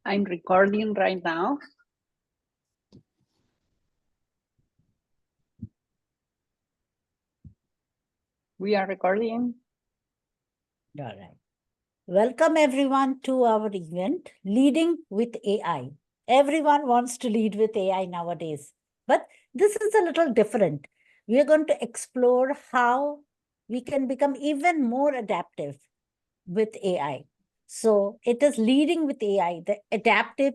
I'm recording right now. We are recording. All right. Welcome everyone to our event, Leading with AI. Everyone wants to lead with AI nowadays, but this is a little different. We are going to explore how we can become even more adaptive with AI. So it is Leading with AI, the adaptive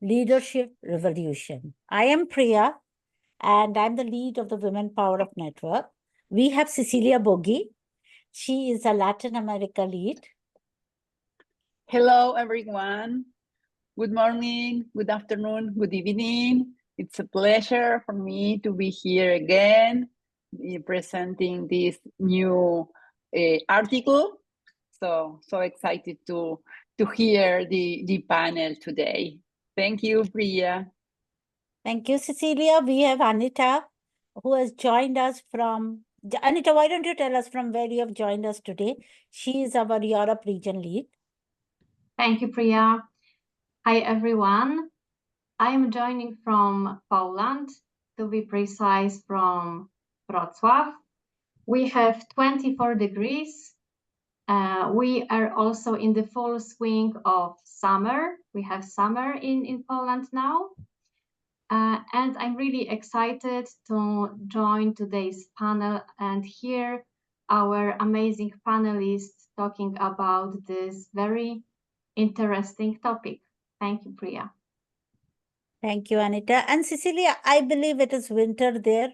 leadership revolution. I am Priya, and I'm the lead of the Women PowerUp Network. We have Cecilia Bogi. She is a Latin America lead. Hello, everyone. Good morning, good afternoon, good evening. It's a pleasure for me to be here again, presenting this new article. So excited to hear the panel today. Thank you, Priya. Thank you, Cecilia. We have Anita, who has joined us from... Anita, why don't you tell us from where you have joined us today? She is our Europe region lead. Thank you, Priya. Hi, everyone. I am joining from Poland, to be precise, from Wrocław. We have 24 degrees. We are also in the full swing of summer. We have summer in Poland now. And I'm really excited to join today's panel and hear our amazing panelists talking about this very interesting topic. Thank you, Priya. Thank you, Anita. And Cecilia, I believe it is winter there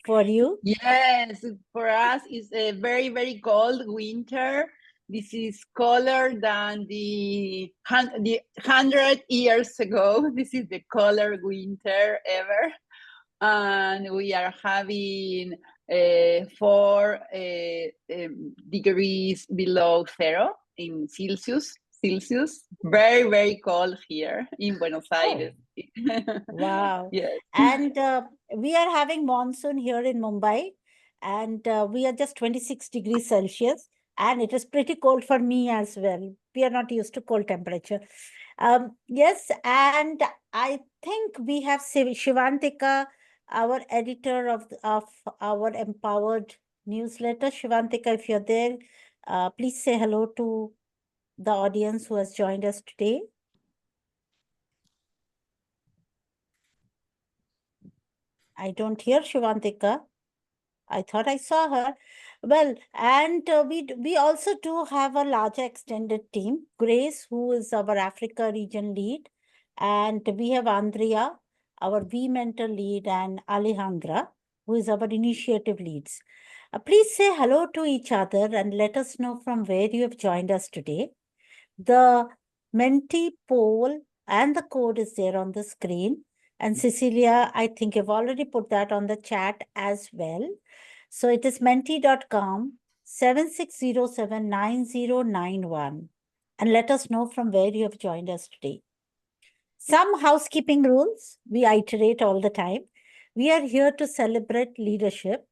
for you. Yes, for us it's a very, very cold winter. This is colder than the 100 years ago. This is the colder winter ever. And we are having 4 degrees below zero in Celsius. Very, very cold here in Buenos Aires. Wow. Yes. And we are having monsoon here in Mumbai, and we are just 26 degrees Celsius, and it is pretty cold for me as well. We are not used to cold temperature. Yes, and I think we have Shivantika, our editor of our Empowered newsletter. Shivantika, if you're there, please say hello to the audience who has joined us today. I don't hear Shivantika. I thought I saw her. Well, and we also do have a larger extended team. Grace, who is our Africa region lead, and we have Andrea, our V Mentor lead, and Alejandra, who is our initiative leads. Please say hello to each other and let us know from where you have joined us today. The Menti poll and the code is there on the screen. And Cecilia, I think you've already put that on the chat as well. So it is menti.com 76079091. And let us know from where you have joined us today. Some housekeeping rules we iterate all the time. We are here to celebrate leadership,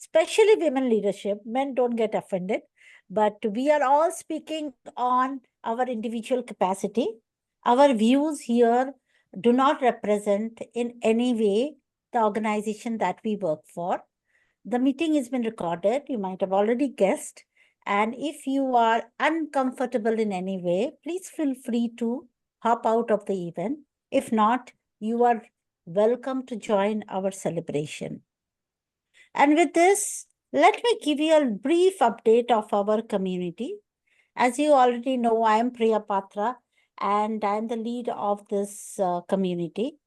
especially women leadership. Men don't get offended, but we are all speaking on our individual capacity. Our views here do not represent in any way the organization that we work for. The meeting has been recorded, you might have already guessed. And if you are uncomfortable in any way, please feel free to hop out of the event. If not, you are welcome to join our celebration. And with this, let me give you a brief update of our community. As you already know, I am Priya Patra, and I am the lead of this community.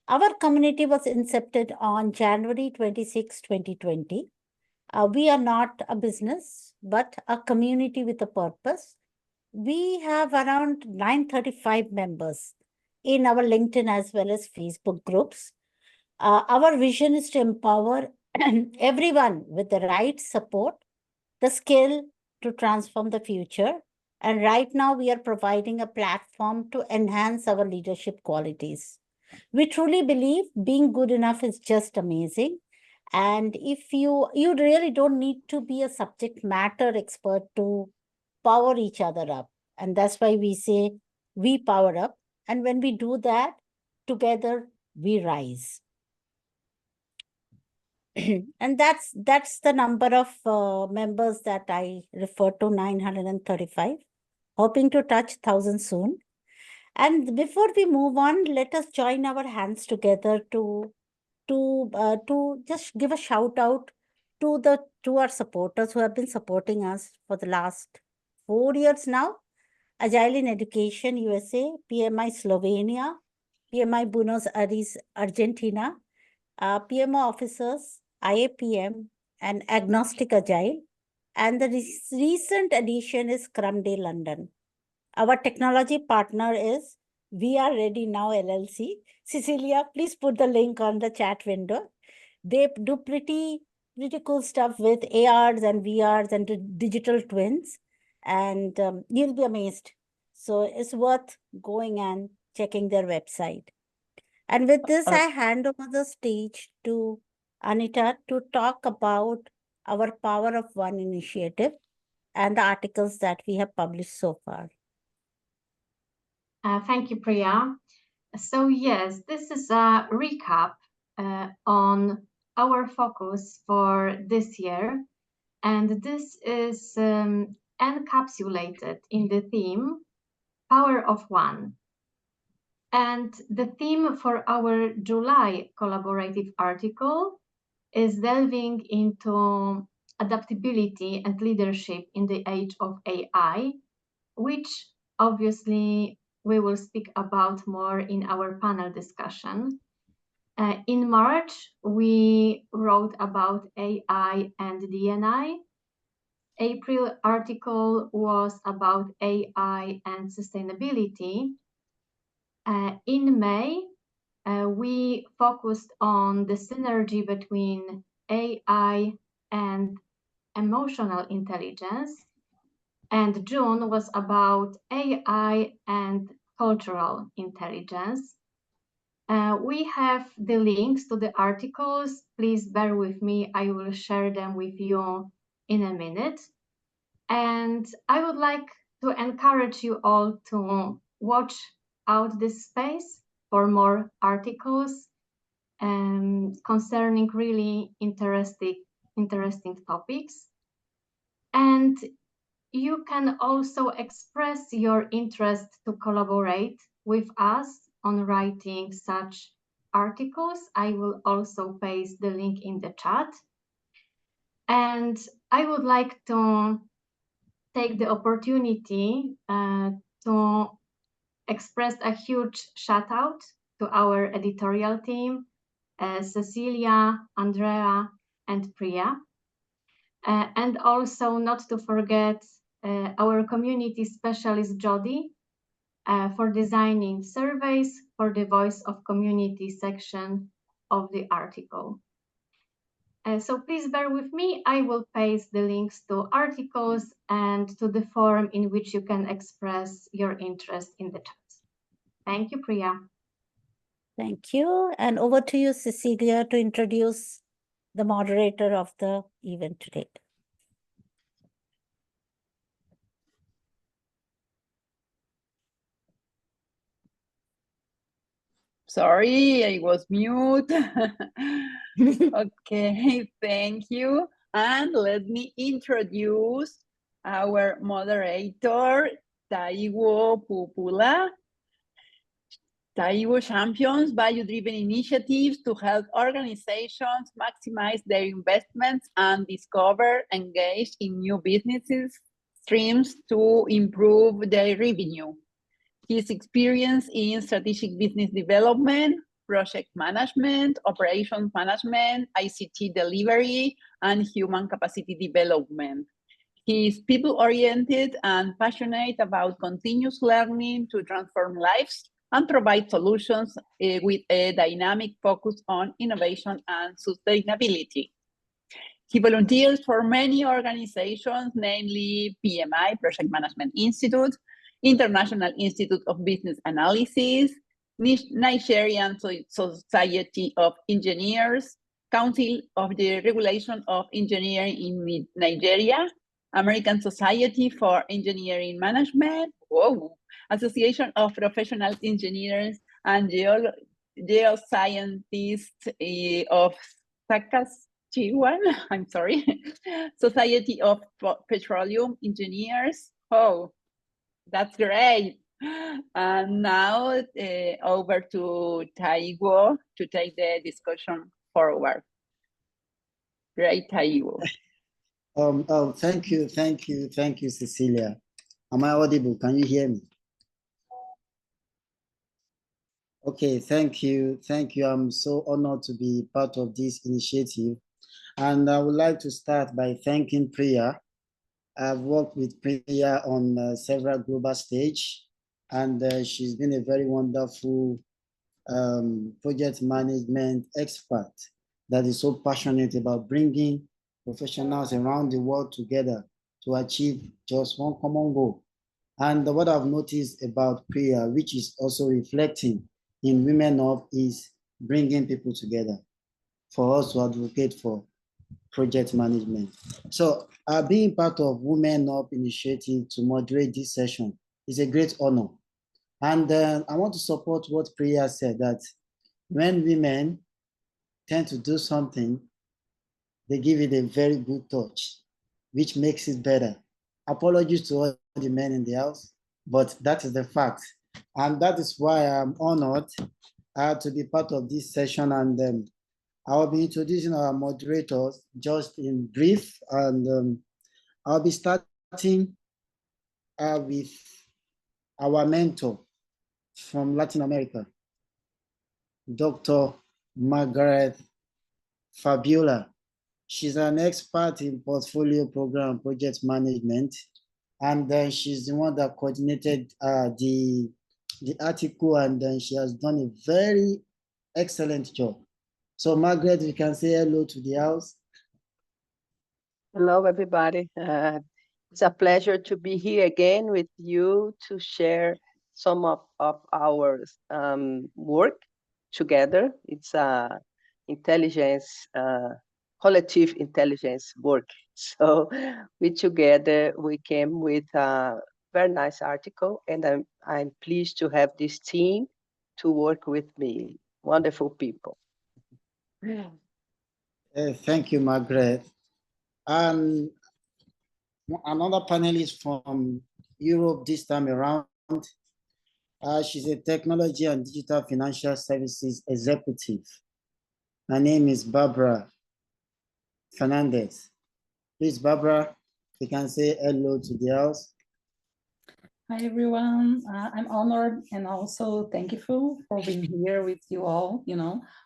Our community was incepted on January 26, 2020. We are not a business, but a community with a purpose. We have around 935 members in our LinkedIn as well as Facebook groups. Our vision is to empower everyone with the right support, the skill to transform the future. And right now we are providing a platform to enhance our leadership qualities. We truly believe being good enough is just amazing. And if you really don't need to be a subject matter expert to power each other up. And that's why we say we power up And when we do that, together we rise. And that's the number of members that I refer to, 935, hoping to touch 1,000 soon. And before we move on, let us join our hands together to just give a shout out to our supporters who have been supporting us for the last 4 years now. Agile in Education USA, PMI Slovenia, PMI Buenos Aires, Argentina, PMO officers, IAPM, and Agnostic Agile. And the recent addition is Scrum Day London. Our technology partner is We Are Ready Now LLC. Cecilia, please put the link on the chat window. They do pretty cool stuff with ARs and VRs and digital twins. And you'll be amazed. So it's worth going and checking their website. And with this, I hand over the stage to Anita to talk about our Power of One initiative and the articles that we have published so far. Thank you, Priya. So yes, this is a recap on our focus for this year. And this is encapsulated in the theme, Power of One. And the theme for our July collaborative article is delving into adaptability and leadership in the age of AI, which obviously we will speak about more in our panel discussion. In March, we wrote about AI and D&I. April article was about AI and sustainability. In May, we focused on the synergy between AI and emotional intelligence. And June was about AI and cultural intelligence. We have the links to the articles. Please bear with me. I will share them with you in a minute. And I would like to encourage you all to watch out this space for more articles concerning really interesting topics. And you can also express your interest to collaborate with us on writing such articles. I will also paste the link in the chat. And I would like to take the opportunity to express a huge shout out to our editorial team, Cecilia, Andrea, and Priya. And also not to forget our community specialist, Jody, for designing surveys for the Voice of Community section of the article. So please bear with me. I will paste the links to articles and to the forum in which you can express your interest in the chat. Thank you, Priya. Thank you. And over to you, Cecilia, to introduce the moderator of the event today. Sorry, I was mute. Okay, thank you. And let me introduce our moderator, Taiwo Pupula. Taiwo champions value-driven initiatives to help organizations maximize their investments and discover, engage in new businesses streams to improve their revenue. His experience in strategic business development, project management, operations management, ICT delivery, and human capacity development. He is people-oriented and passionate about continuous learning to transform lives and provide solutions with a dynamic focus on innovation and sustainability. He volunteers for many organizations, namely PMI, Project Management Institute, International Institute of Business Analysis, Nigerian Society of Engineers, Council of the Regulation of Engineering in Nigeria, American Society for Engineering Management, Association of Professional Engineers and Geoscientists of Saskatchewan, I'm sorry, Society of Petroleum Engineers. Oh, that's great. And now over to Taiwo to take the discussion forward. Great, Taiwo. Thank you, Cecilia. Am I audible? Can you hear me? Okay, thank you. I'm so honored to be part of this initiative. And I would like to start by thanking Priya. I've worked with Priya on several global stage, and she's been a very wonderful project management expert that is so passionate about bringing professionals around the world together to achieve just one common goal. And what I've noticed about Priya, which is also reflecting in Women Up, is bringing people together for us to advocate for project management. So being part of Women Up initiative to moderate this session is a great honor. And I want to support what Priya said, that when women tend to do something, they give it a very good touch, which makes it better. Apologies to all the men in the house, but that is the fact. And that is why I'm honored to be part of this session. And I'll be introducing our moderators just in brief. And I'll be starting with our mentor from Latin America, Dr. Margaret Fabiola. She's an expert in portfolio program project management, and then she's the one that coordinated the article, and then she has done a very excellent job. So Margaret, you can say hello to the house. Hello, everybody. It's a pleasure to be here again with you to share some of our work together. It's a intelligence, collective intelligence work. So we together, we came with a very nice article, and I'm pleased to have this team to work with me. Wonderful people. Thank you, Margaret. And another panelist from Europe this time around. She's a technology and digital financial services executive. Her name is Barbara Fernandez. Please, Barbara, you can say hello to the house. Hi, everyone. I'm honored and also thankful for being here with you all,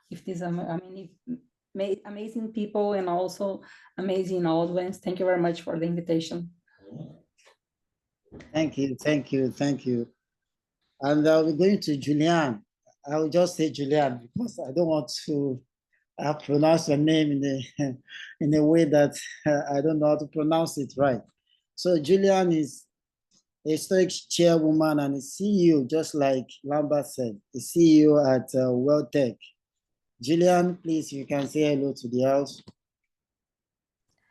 with these amazing people and also amazing audience. Thank you very much for the invitation. Thank you. And we're going to Julianne. I will just say Julianne because I don't want to pronounce your name in a way that I don't know how to pronounce it right. So Julianne is a stoic chairwoman and a CEO, just like Lambert said, a CEO at WellTech. Julianne, please, you can say hello to the house.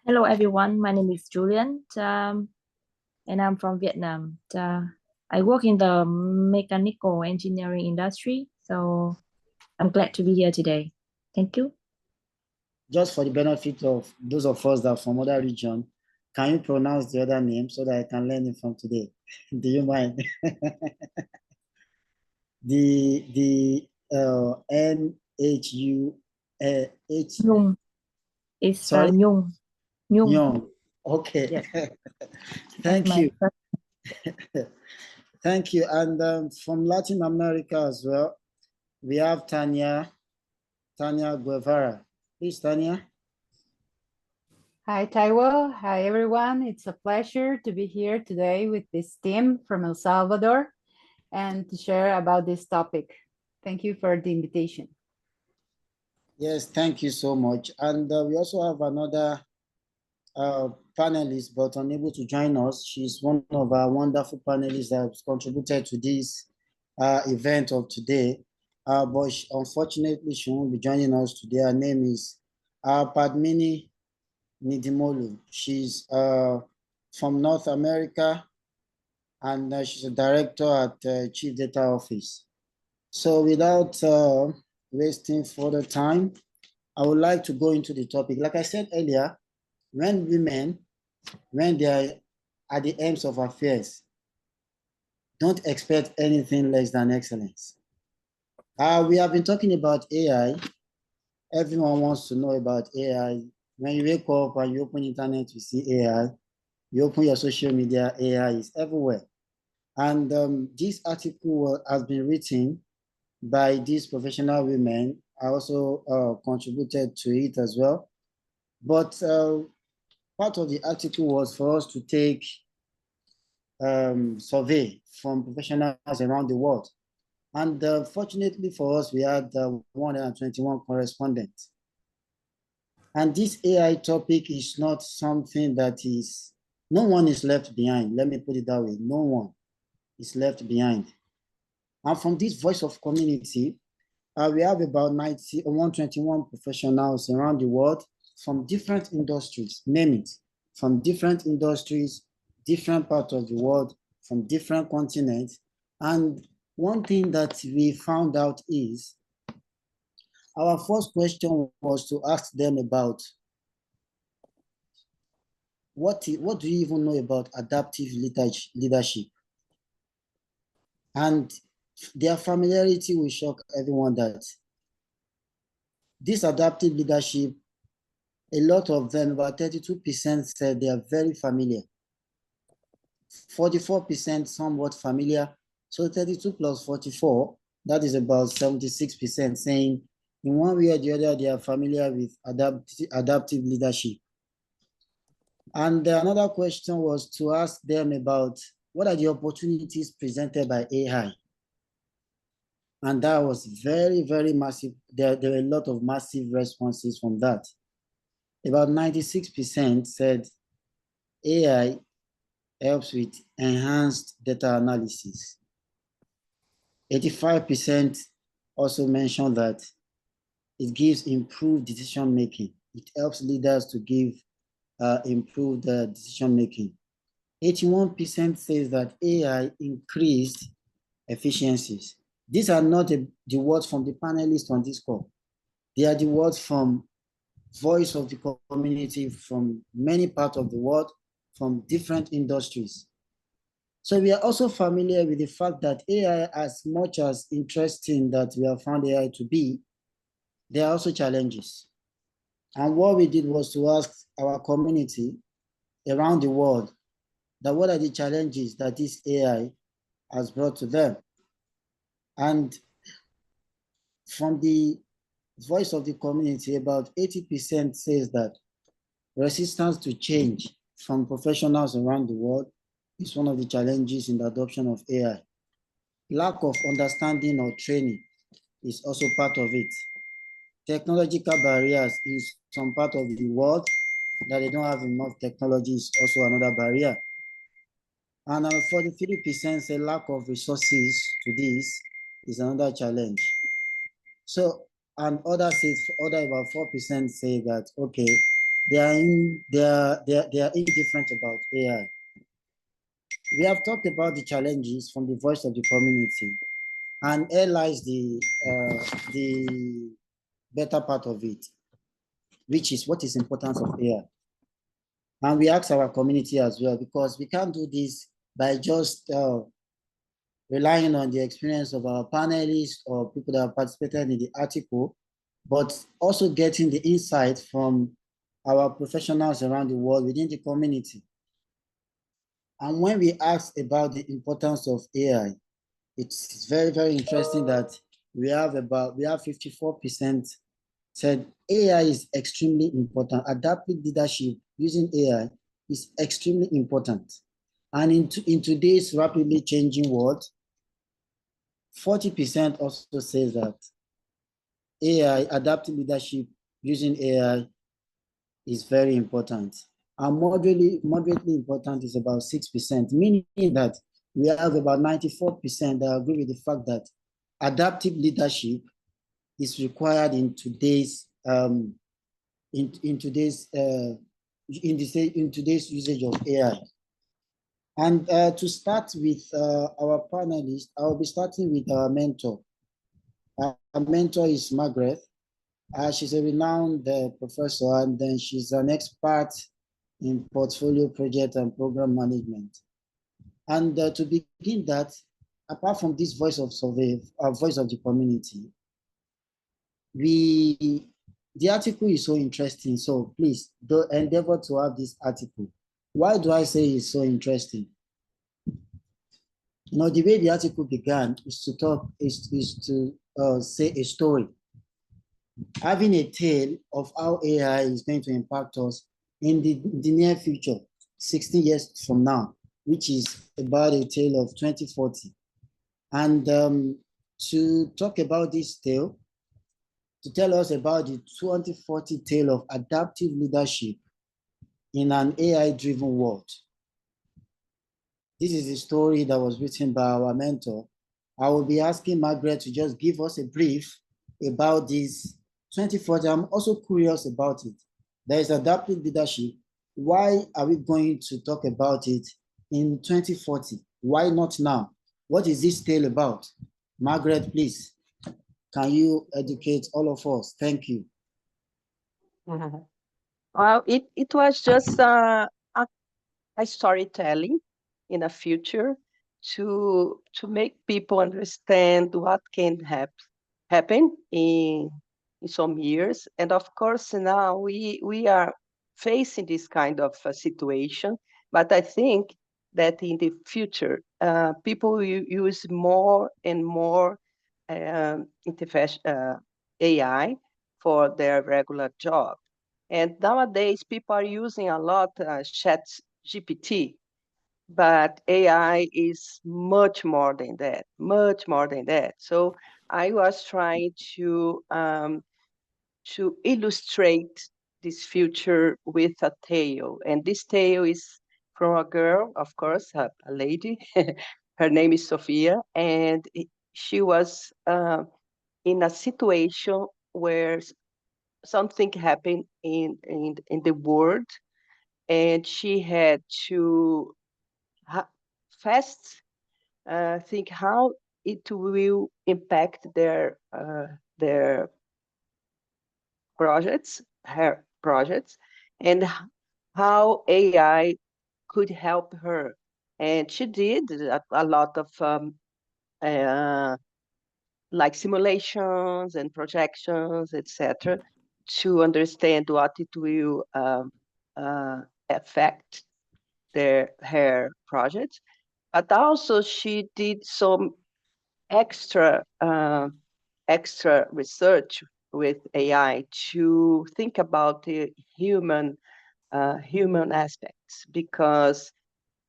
Hello, everyone. My name is Julian, and I'm from Vietnam. I work in the mechanical engineering industry, so I'm glad to be here today. Thank you. Just for the benefit of those of us that are from other regions, can you pronounce the other name so that I can learn it from today? Do you mind? the NHU H. Nhung. It's Nhung. Nhung. Okay. Yes. Thank you. Thank you. And from Latin America as well, we have Tanya Guevara. Please, Tanya. Hi, Taiwo. Hi, everyone. It's a pleasure to be here today with this team from El Salvador and to share about this topic. Thank you for the invitation. Yes, thank you so much. And we also have another panelist, but unable to join us. She's one of our wonderful panelists that has contributed to this event of today. But unfortunately, she won't be joining us today. Her name is Padmini Nidimolu. She's from North America, and she's a director at Chief Data Office. So without wasting further time, I would like to go into the topic. Like I said earlier, when women, when they are at the ends of affairs, don't expect anything less than excellence. We have been talking about AI. Everyone wants to know about AI. When you wake up and you open internet, you see AI. You open your social media, AI is everywhere. And this article has been written by these professional women. I also contributed to it as well. But part of the article was for us to take survey from professionals around the world. And fortunately for us, we had 121 correspondents. And this AI topic is not something that is, no one is left behind. Let me put it that way. No one is left behind. And from this voice of community, we have about 121 professionals around the world from different industries, name it, from different industries, different parts of the world, from different continents. And one thing that we found out is our first question was to ask them about what do you even know about adaptive leadership? And their familiarity will shock everyone that this adaptive leadership, a lot of them, about 32% said they are very familiar. 44% somewhat familiar. So 32 plus 44, that is about 76% saying in one way or the other, they are familiar with adaptive leadership. And another question was to ask them about what are the opportunities presented by AI? And that was very, very massive. There were a lot of massive responses from that. About 96% said AI helps with enhanced data analysis. 85% also mentioned that it gives improved decision making. It helps leaders to give improved decision making. 81% says that AI increased efficiencies. These are not the words from the panelists on this call. They are the words from voice of the community from many parts of the world, from different industries. So we are also familiar with the fact that AI, as much as interesting that we have found AI to be, there are also challenges. And what we did was to ask our community around the world that what are the challenges that this AI has brought to them. And from the voice of the community, about 80% says that resistance to change from professionals around the world is one of the challenges in the adoption of AI. Lack of understanding or training is also part of it. Technological barriers in some part of the world that they don't have enough technology is also another barrier. And 43% say lack of resources to this is another challenge. So, and others say, about 4% say that, okay, they are indifferent about AI. We have talked about the challenges from the voice of the community, and here lies the better part of it, which is what is importance of AI. And we ask our community as well, because we can't do this by just relying on the experience of our panelists or people that have participated in the article, but also getting the insight from our professionals around the world within the community. And when we ask about the importance of AI, it's very, very interesting that we have 54% said AI is extremely important. Adaptive leadership using AI is extremely important. And in today's rapidly changing world, 40% also says that AI, adaptive leadership using AI is very important. And moderately important is about 6%, meaning that we have about 94% that agree with the fact that adaptive leadership is required in today's in today's usage of AI. And to start with our panelists, I'll be starting with our mentor. Our mentor is Margaret. She's a renowned professor, and then she's an expert in portfolio project and program management. And to begin that, apart from this voice of survey, voice of the community, the article is so interesting. So please do endeavor to have this article. Why do I say it's so interesting? You know, the way the article began is to talk, is to say a story, having a tale of how AI is going to impact us in the near future, 16 years from now, which is about a tale of 2040. And to talk about this tale, to tell us about the 2040 tale of adaptive leadership in an AI-driven world. This is a story that was written by our mentor. I will be asking Margaret to just give us a brief about this 2040. I'm also curious about it. There is adaptive leadership. Why are we going to talk about it in 2040? Why not now? What is this tale about? Margaret, please, can you educate all of us? Thank you. Well, it was just a storytelling in the future to make people understand what can happen in some years. And of course, now we are facing this kind of situation, but I think that in the future, people will use more and more AI for their regular job. And nowadays, people are using a lot Chat GPT, but AI is much more than that, much more than that. So I was trying to illustrate this future with a tale, and this tale is from a girl, of course, a lady. Her name is Sophia, and she was in a situation where something happened in the world, and she had to fast think how it will impact their projects, her projects, and how AI could help her. And she did a lot of like simulations and projections, etc., to understand what it will affect her project. But also she did some extra research with AI to think about the human aspects, because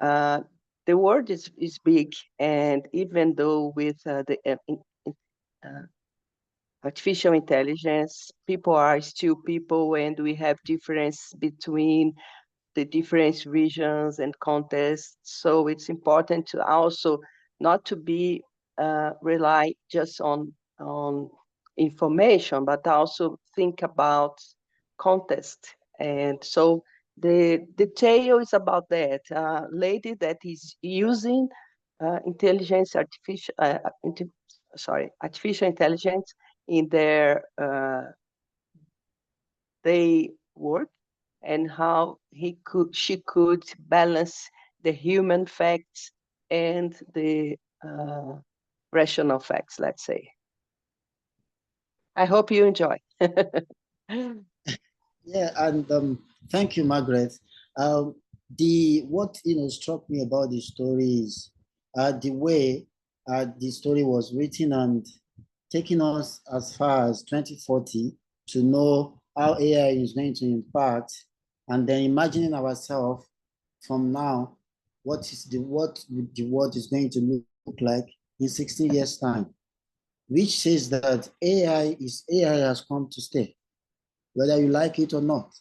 the world is big, and even though with the artificial intelligence, people are still people, and we have difference between the different regions and contexts. So it's important to also not to be rely just on information, but also think about context. And so the tale is about that lady that is using artificial intelligence in their they work, and how she could balance the human facts and the rational facts, let's say. I hope you enjoy. Yeah, and thank you, Margaret. What struck me about the story is the way the story was written and taking us as far as 2040 to know how AI is going to impact, and then imagining ourselves from now, what the world is going to look like in 16 years' time, which says that AI has come to stay, whether you like it or not.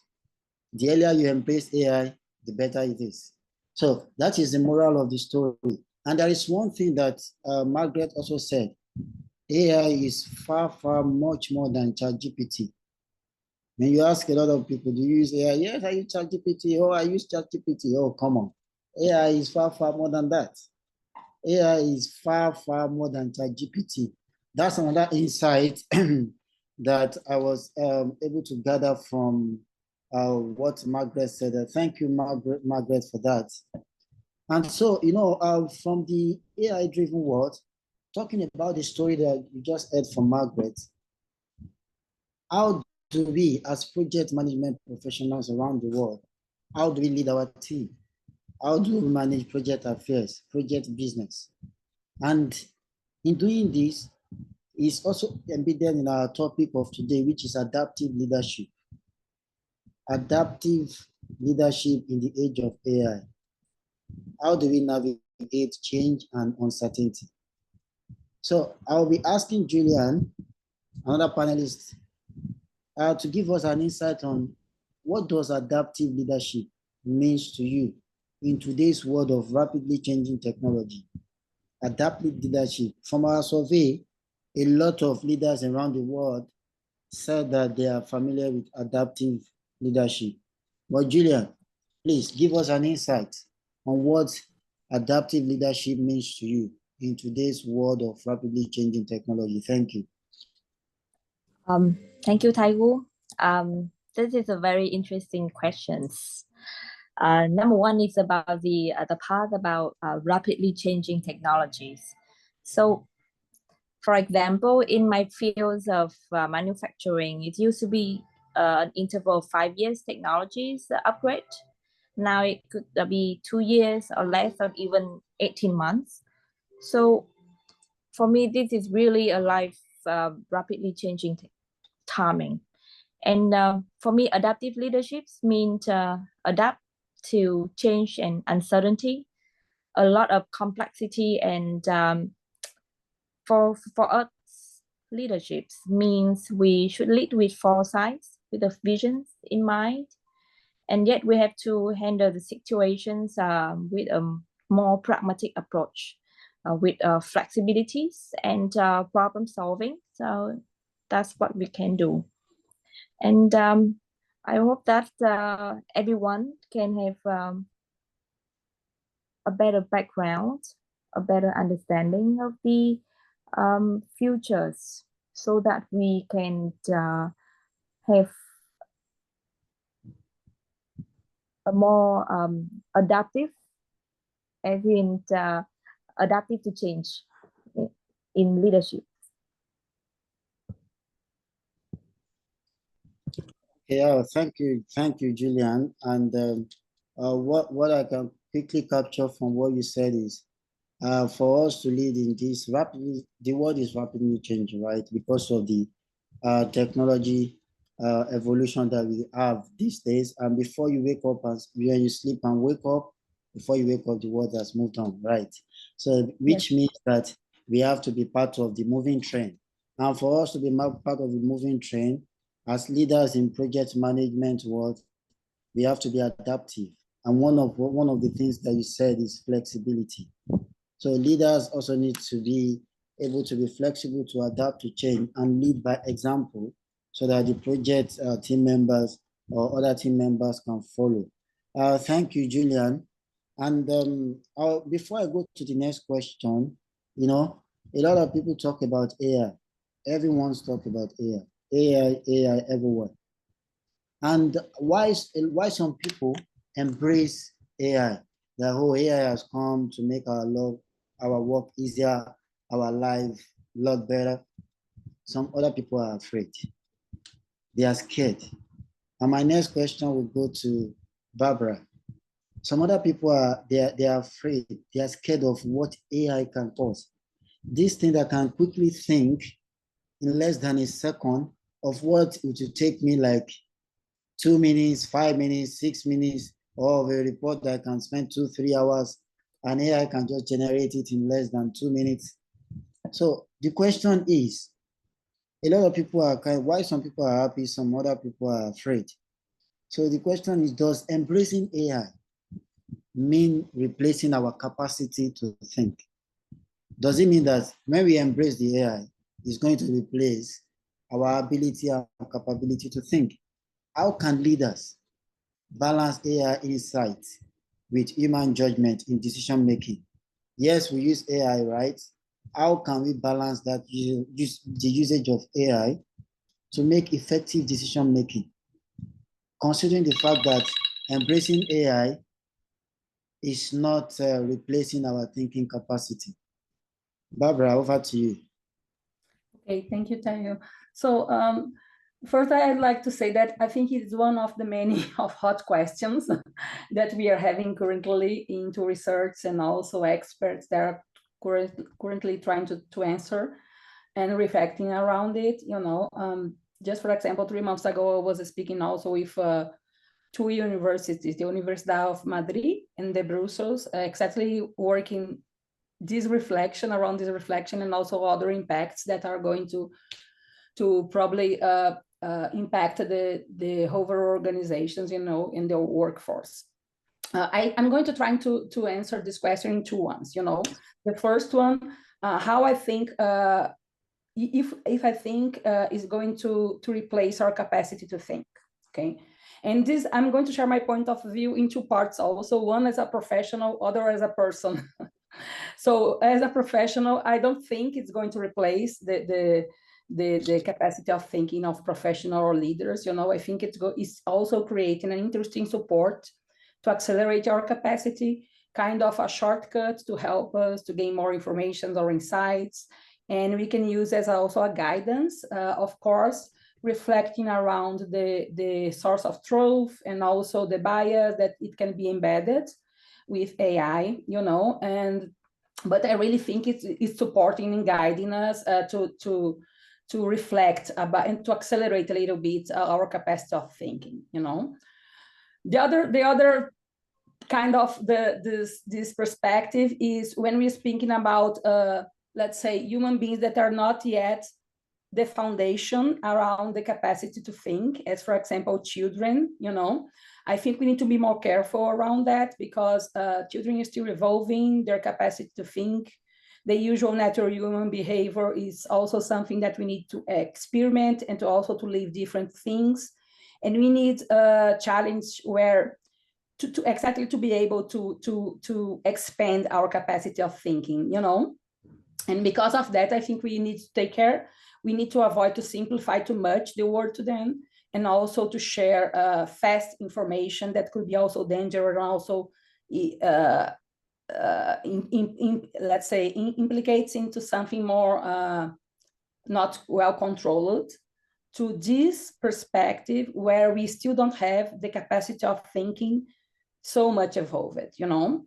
The earlier you embrace AI, the better it is. So that is the moral of the story. And there is one thing that Margaret also said. AI is far, far much more than ChatGPT. When you ask a lot of people, do you use AI? Yes, I use ChatGPT. Oh, I use ChatGPT. Oh, come on. AI is far, far more than that. AI is far, far more than ChatGPT. That's another insight that I was able to gather from what Margaret said. Thank you, Margaret, for that. And so, from the AI-driven world, talking about the story that you just heard from Margaret, how do we, as project management professionals around the world, how do we lead our team? How do we manage project affairs, project business? And in doing this, is also embedded in our topic of today, which is adaptive leadership. Adaptive leadership in the age of AI. How do we navigate change and uncertainty? So I'll be asking Julian, another panelist, to give us an insight on what does adaptive leadership means to you in today's world of rapidly changing technology. Adaptive leadership. From our survey, a lot of leaders around the world said that they are familiar with adaptive leadership. But Julian, please give us an insight on what adaptive leadership means to you in today's world of rapidly changing technology. Thank you. Thank you, Taiwo. This is a very interesting question. Number one is about the part about rapidly changing technologies. So, for example, in my fields of manufacturing, it used to be an interval of 5 years technologies upgrade. Now it could be 2 years or less, or even 18 months. So for me, this is really a life rapidly changing timing. And for me, adaptive leadership means adapt to change and uncertainty, a lot of complexity. And for us, leadership means we should lead with foresight, with a vision in mind. And yet we have to handle the situations with a more pragmatic approach, with flexibilities and problem solving. So that's what we can do. And I hope that everyone can have a better background, a better understanding of the futures, so that we can have a more adaptive, as in adaptive to change in leadership. Yeah, thank you, Julian. And what I can quickly capture from what you said is, for us to lead in this rapidly, the world is rapidly changing, right? Because of the technology evolution that we have these days. And before you wake up, when you sleep and wake up, before you wake up, the world has moved on, right? So, which means that we have to be part of the moving train. And for us to be part of the moving train, as leaders in project management world, we have to be adaptive. And one of the things that you said is flexibility. So leaders also need to be able to be flexible to adapt to change and lead by example, so that the project team members or other team members can follow. Thank you, Julian. And before I go to the next question, a lot of people talk about AI. Everyone's talking about AI. AI everywhere. And why some people embrace AI? The whole AI has come to make our work easier, our life a lot better. Some other people are afraid. They are scared. And my next question will go to Barbara. Some other people are afraid. They are scared of what AI can cause. This thing that can quickly think in less than a second of what it would take me like 2 minutes, 5 minutes, 6 minutes, or a report that can spend 2-3 hours, and AI can just generate it in less than 2 minutes. So the question is, a lot of people are why some people are happy, some other people are afraid. So the question is, does embracing AI mean replacing our capacity to think? Does it mean that when we embrace the AI, it's going to replace our ability and capability to think? How can leaders balance AI insight with human judgment in decision making. Yes, we use AI, right? How can we balance that the usage of AI to make effective decision making, considering the fact that embracing AI is not replacing our thinking capacity? Barbara, over to you. Okay, thank you, Tayo. So first, I'd like to say that I think it's one of the many of hot questions that we are having currently into research, and also experts that are currently trying to answer and reflecting around it. You know, just for example, 3 months ago, I was speaking also with 2 universities, the University of Madrid and the Brussels, exactly working this reflection, and also other impacts that are going to probably impact the overall organizations, you know, in the workforce. I'm going to try to answer this question in 2 ones. You know, the first one, how I think if I think is going to replace our capacity to think. Okay. And this, I'm going to share my point of view in 2 parts also, one as a professional, other as a person. So as a professional, I don't think it's going to replace the capacity of thinking of professional or leaders. You know, I think it's also creating an interesting support to accelerate our capacity, kind of a shortcut to help us to gain more information or insights. And we can use as also a guidance, of course, reflecting around the source of truth and also the bias that it can be embedded with AI, you know. But I really think it's supporting and guiding us to reflect about and to accelerate a little bit our capacity of thinking, you know. The other kind of this perspective is when we're speaking about let's say human beings that are not yet the foundation around the capacity to think, as for example children, you know. I think we need to be more careful around that, because children are still evolving their capacity to think. The usual natural human behavior is also something that we need to experiment and to also to live different things. And we need a challenge where to exactly to be able to expand our capacity of thinking, you know. And because of that, I think we need to take care. We need to avoid to simplify too much the word to them, and also to share fast information that could be also dangerous, and also let's say implicates into something more not well controlled, to this perspective where we still don't have the capacity of thinking so much evolved, you know.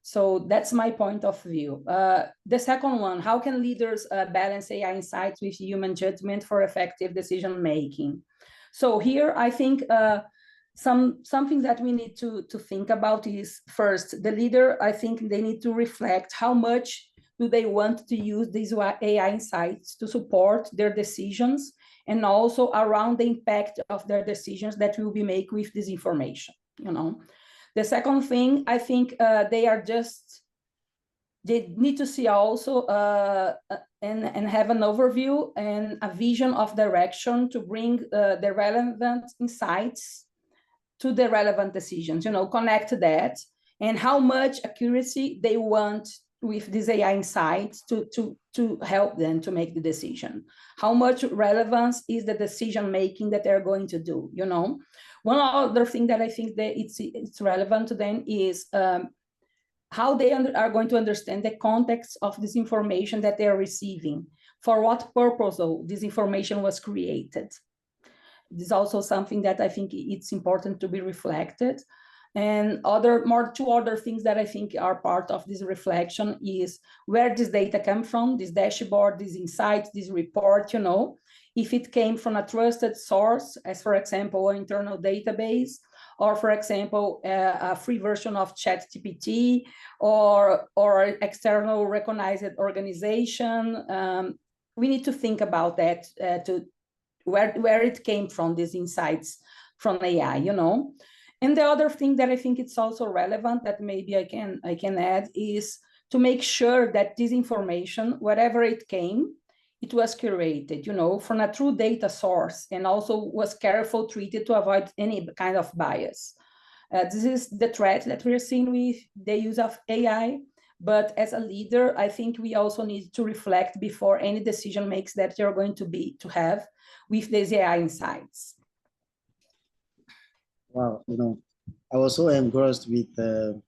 So that's my point of view. The second one, how can leaders balance AI insights with human judgment for effective decision making? So here, I think something that we need to think about is, first, the leader, I think they need to reflect how much do they want to use these AI insights to support their decisions, and also around the impact of their decisions that will be made with this information, you know. The second thing, I think they need to see also and have an overview and a vision of direction to bring the relevant insights to the relevant decisions, you know, connect that, and how much accuracy they want with these AI insights to help them to make the decision. How much relevance is the decision making that they're going to do, you know. One other thing that I think that it's relevant to them is how they are going to understand the context of this information that they are receiving, for what purpose this information was created. This is also something that I think it's important to be reflected. And two other things that I think are part of this reflection is where this data come from, this dashboard, these insights, this report, you know, if it came from a trusted source, as for example, an internal database, or for example, a free version of ChatGPT, or external recognized organization. We need to think about that, to where it came from, these insights from AI, you know. And the other thing that I think it's also relevant that maybe I can add is to make sure that this information, wherever it came, it was curated, you know, from a true data source, and also was careful treated to avoid any kind of bias. This is the threat that we're seeing with the use of AI. But as a leader, I think we also need to reflect before any decision makes that you're going to have with these AI insights. Wow, I was so engrossed with the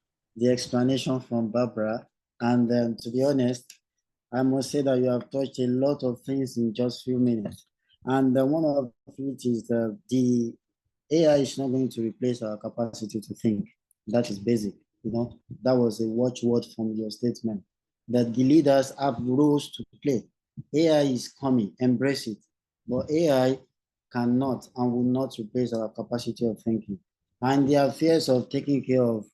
explanation from Barbara. And to be honest, I must say that you have touched a lot of things in just few minutes. And one of it is the AI is not going to replace our capacity to think. That is basic. That was a watchword from your statement, that the leaders have roles to play. AI is coming, embrace it. But AI cannot and will not replace our capacity of thinking. And the affairs of taking care of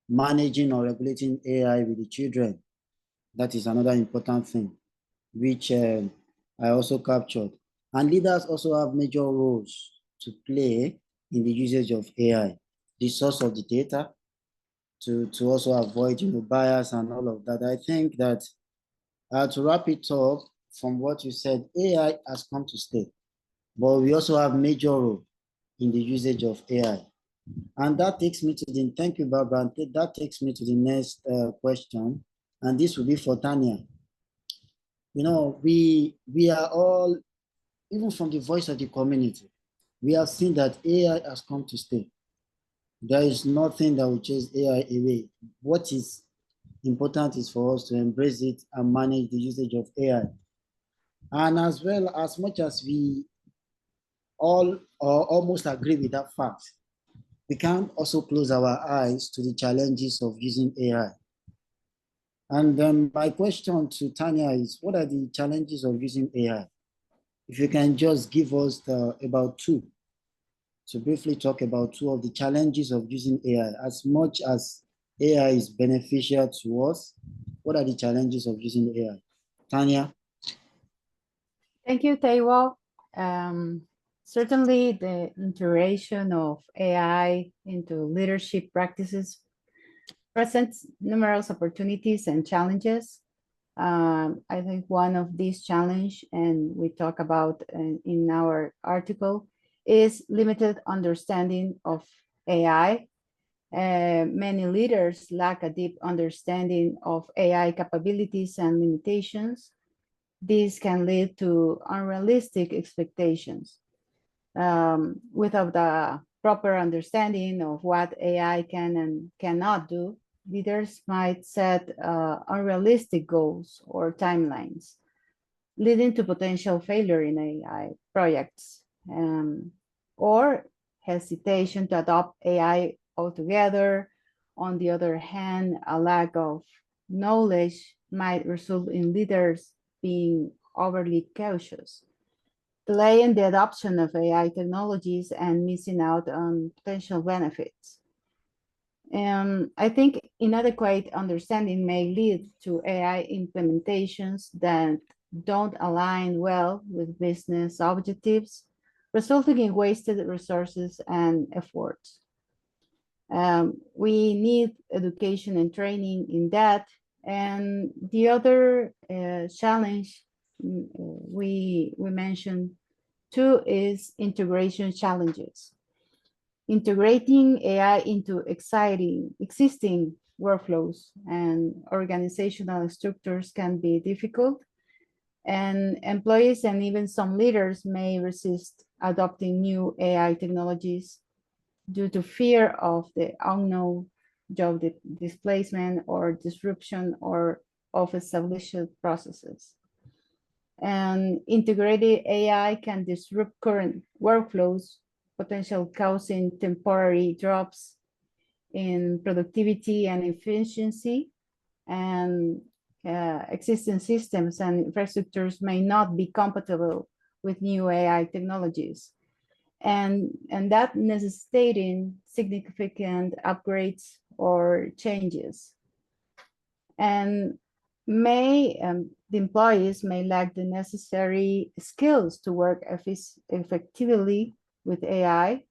managing or regulating AI with the children, that is another important thing, which I also captured. And leaders also have major roles to play in the usage of AI, the source of the data, to also avoid bias and all of that. I think that to wrap it up, from what you said, AI has come to stay, but we also have major role in the usage of AI. And that takes me to the, thank you, Barbara, and that takes me to the next question, and this will be for Tanya. We are all, even from the voice of the community, we have seen that AI has come to stay. There is nothing that will chase AI away. What is important is for us to embrace it and manage the usage of AI. And as well, as much as we all almost agree with that fact, we can't also close our eyes to the challenges of using AI. And then my question to Tanya is, what are the challenges of using AI? If you can just give us about two, to briefly talk about two of the challenges of using AI. As much as AI is beneficial to us, what are the challenges of using AI? Tanya? Thank you, Taiwo. Certainly, the integration of AI into leadership practices presents numerous opportunities and challenges. I think one of these challenges, and we talk about in our article, is limited understanding of AI. Many leaders lack a deep understanding of AI capabilities and limitations. This can lead to unrealistic expectations. Without the proper understanding of what AI can and cannot do, leaders might set unrealistic goals or timelines, leading to potential failure in AI projects, or hesitation to adopt AI altogether. On the other hand, a lack of knowledge might result in leaders being overly cautious, delaying the adoption of AI technologies and missing out on potential benefits. I think inadequate understanding may lead to AI implementations that don't align well with business objectives, resulting in wasted resources and efforts. We need education and training in that. And the other challenge we mentioned too is integration challenges. Integrating AI into existing workflows and organizational structures can be difficult, and employees and even some leaders may resist adopting new AI technologies due to fear of the unknown, job displacement or disruption or of established processes. And integrated AI can disrupt current workflows, potential causing temporary drops in productivity and efficiency, and existing systems and infrastructures may not be compatible with new AI technologies, and that necessitating significant upgrades or changes. And the employees may lack the necessary skills to work effectively with AI,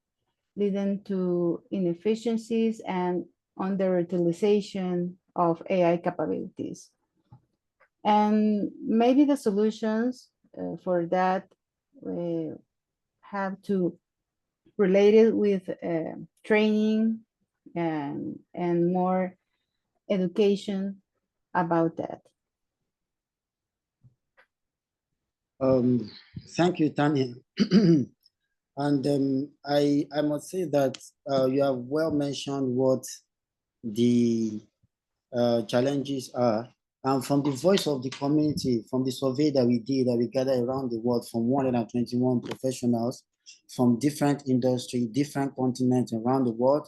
leading to inefficiencies and underutilization of AI capabilities. And maybe the solutions for that have to relate it with training, and more education about that. Thank you, Tanya. And I must say that you have well mentioned what the challenges are. And from the voice of the community, from the survey that we did, that we gathered around the world from 121 professionals from different industry, different continents around the world,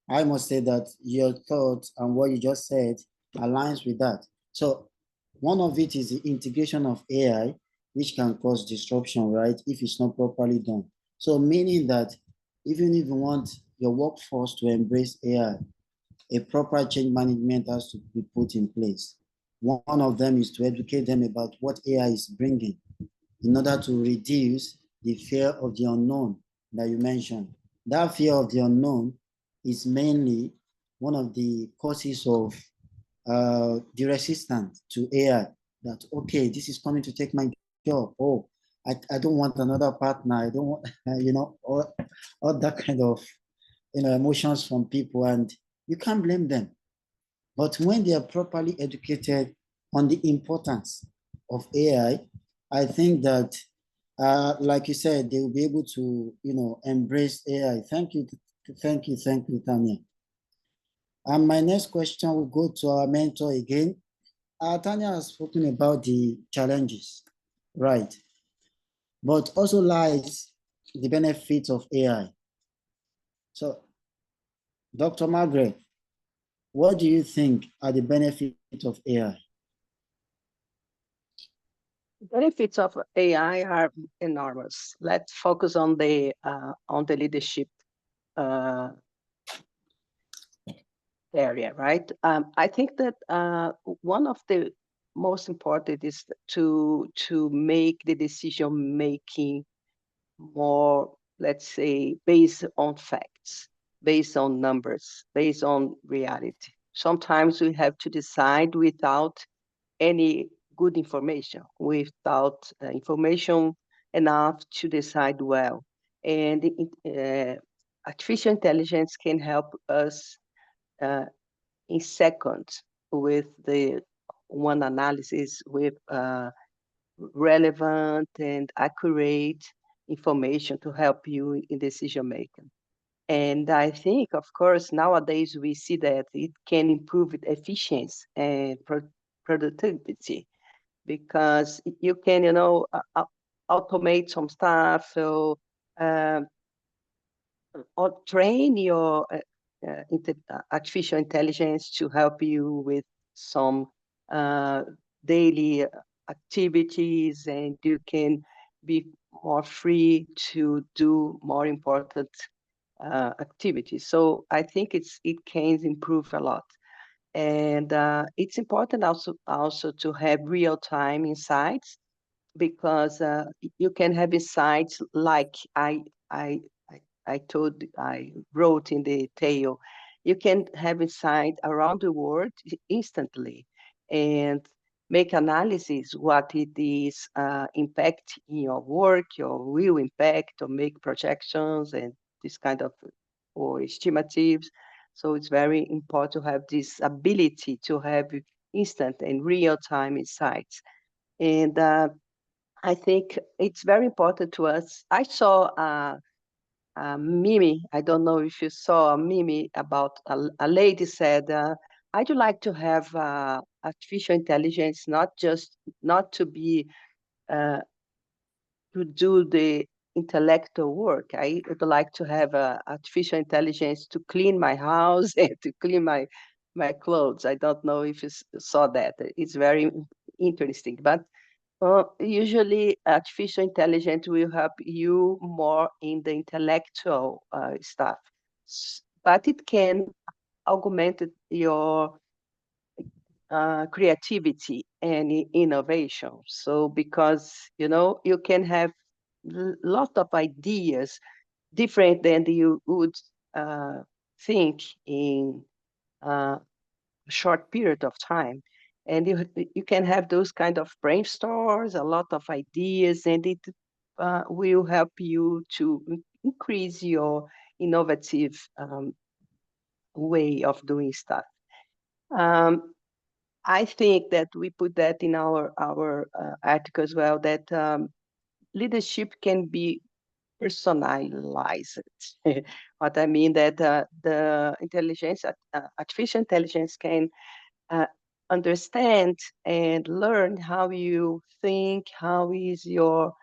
I must say that your thoughts and what you just said aligns with that. So one of it is the integration of AI, which can cause disruption, right, if it's not properly done. So meaning that even if you want your workforce to embrace AI, a proper change management has to be put in place. One of them is to educate them about what AI is bringing in order to reduce the fear of the unknown that you mentioned. That fear of the unknown is mainly one of the causes of the resistance to AI. That, okay, this is coming to take my job. Oh, I don't want another partner. I don't want, all that kind of emotions from people, and you can't blame them. But when they are properly educated on the importance of AI, I think that, like you said, they will be able to, embrace AI. Thank you, thank you, Tanya. And my next question will go to our mentor again. Tanya has spoken about the challenges, right? But also lies the benefits of AI. So, Dr. Margaret, what do you think are the benefits of AI? Benefits of AI are enormous. Let's focus on the leadership area, right? I think that one of the most important is to make the decision making more, let's say, based on facts, based on numbers, based on reality. Sometimes we have to decide without any good information, without information enough to decide well. And artificial intelligence can help us in seconds with the one analysis, with relevant and accurate information to help you in decision making. And I think, of course, nowadays we see that it can improve efficiency and productivity, because you can, automate some stuff. So, or train your artificial intelligence to help you with some daily activities, and you can be more free to do more important activities. So I think it can improve a lot. And it's important also to have real-time insights, because you can have insights like I wrote in the tale. You can have insight around the world instantly and make analysis what it is impact in your work, your will impact, or make projections and this kind of, or estimatives. So it's very important to have this ability to have instant and real-time insights. And I think it's very important to us. I saw meme. I don't know if you saw a meme about a lady said, I'd like to have artificial intelligence, not to be to do the intellectual work. I would like to have artificial intelligence to clean my house and to clean my clothes. I don't know if you saw that. It's very interesting. But usually artificial intelligence will help you more in the intellectual stuff, but it can augment your creativity and innovation. So because, you can have lot of ideas different than you would think in short period of time, and you can have those kind of brainstorms, a lot of ideas, and it will help you to increase your innovative way of doing stuff. I think that we put that in our article as well, that leadership can be personalized. What I mean that the artificial intelligence can understand and learn how you think, how is your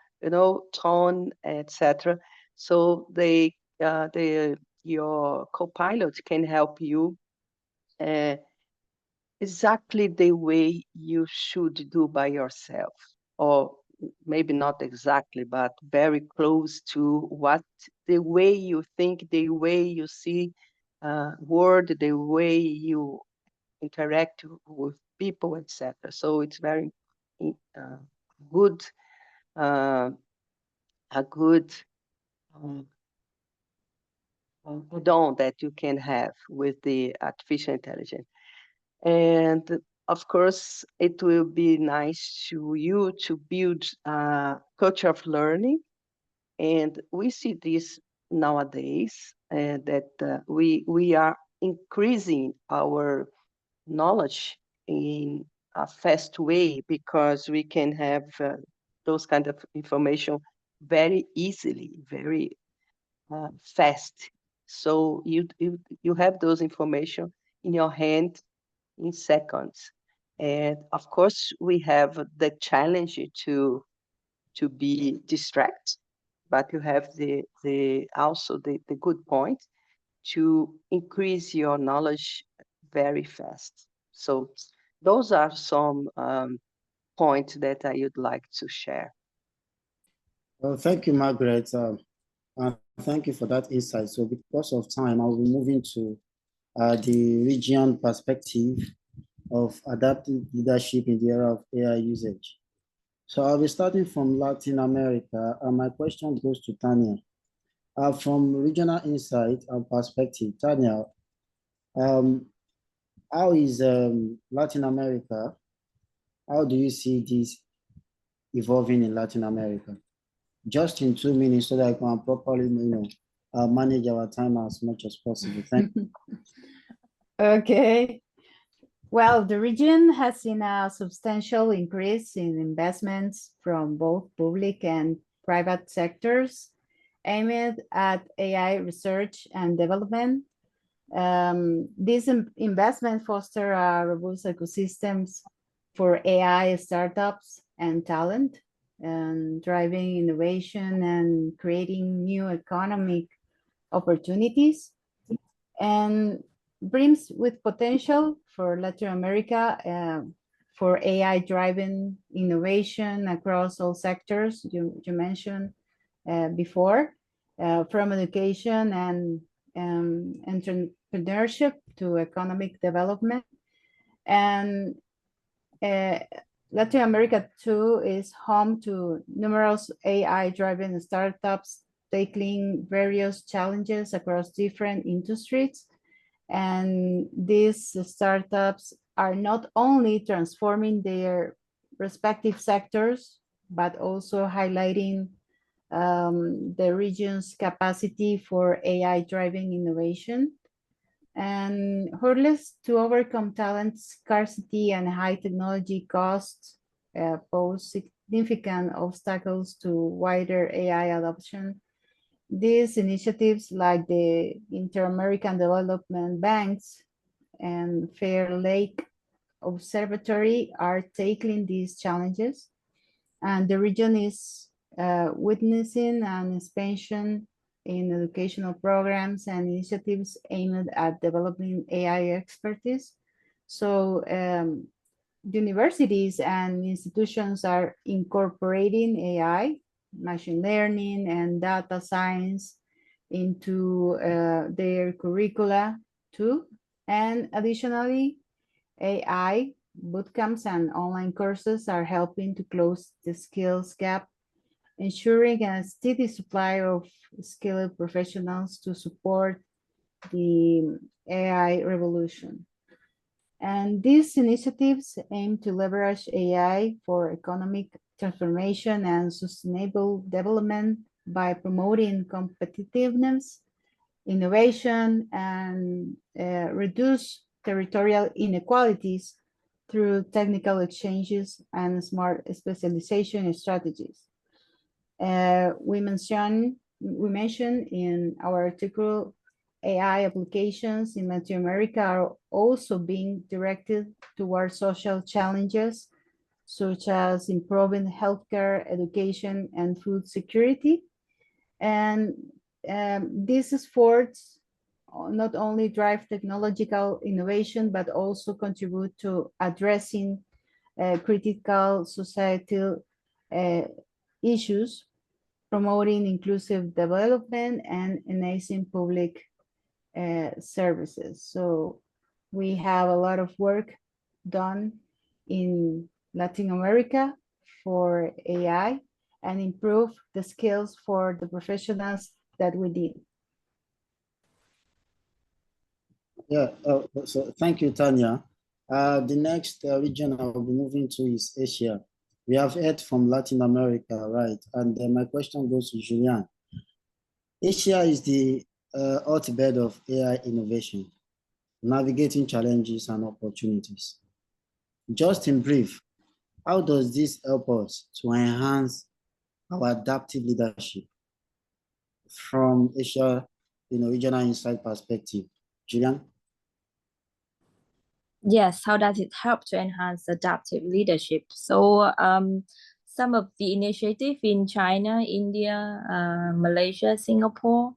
tone, etc. So your co-pilot can help you exactly the way you should do by yourself, or maybe not exactly, but very close to what the way you think, the way you see world, the way you interact with people, etc. So it's very good, a good dawn that you can have with the artificial intelligence. And of course, it will be nice to you to build a culture of learning. And we see this nowadays, that we are increasing our knowledge in a fast way, because we can have those kind of information very easily, very fast. So you have those information in your hand in seconds. And of course, we have the challenge to be distracted, but you have also the good point to increase your knowledge very fast. So those are some points that I would like to share. Well, thank you, Margaret. And thank you for that insight. So because of time, I'll be moving to the region perspective of adaptive leadership in the era of AI usage. So I'll be starting from Latin America, and my question goes to Tanya. From regional insight and perspective, Tanya, how is Latin America? How do you see this evolving in Latin America? Just in 2 minutes, so that I can properly, manage our time as much as possible. Thank you. Okay. Well, the region has seen a substantial increase in investments from both public and private sectors aimed at AI research and development. These investments foster robust ecosystems for AI startups and talent, and driving innovation and creating new economic opportunities, and brings with potential for Latin America for AI-driven innovation across all sectors you mentioned before, from education and entrepreneurship to economic development. And Latin America too is home to numerous AI-driven startups tackling various challenges across different industries. And these startups are not only transforming their respective sectors, but also highlighting the region's capacity for AI-driven innovation. And hurdles to overcome talent scarcity and high technology costs pose significant obstacles to wider AI adoption. These initiatives, like the Inter-American Development Banks and Fair Lake Observatory, are tackling these challenges, and the region is witnessing an expansion in educational programs and initiatives aimed at developing AI expertise. So universities and institutions are incorporating AI, machine learning, and data science into their curricula too. And additionally, AI bootcamps and online courses are helping to close the skills gap, ensuring a steady supply of skilled professionals to support the AI revolution. And these initiatives aim to leverage AI for economic transformation and sustainable development by promoting competitiveness, innovation, and reduce territorial inequalities through technical exchanges and smart specialization strategies. We mentioned in our article, AI applications in Latin America are also being directed towards social challenges, such as improving healthcare, education, and food security. And these efforts not only drive technological innovation, but also contribute to addressing critical societal issues, promoting inclusive development, and enhancing public services. So we have a lot of work done in Latin America for AI and improve the skills for the professionals that we need. Yeah, so thank you, Tanya. The next region I'll be moving to is Asia. We have heard from Latin America, right? And my question goes to Julian. Asia is the hotbed of AI innovation, navigating challenges and opportunities. Just in brief, how does this help us to enhance our adaptive leadership from Asia, regional insight perspective? Julian? Yes, how does it help to enhance adaptive leadership? So some of the initiative in China, India, Malaysia, Singapore,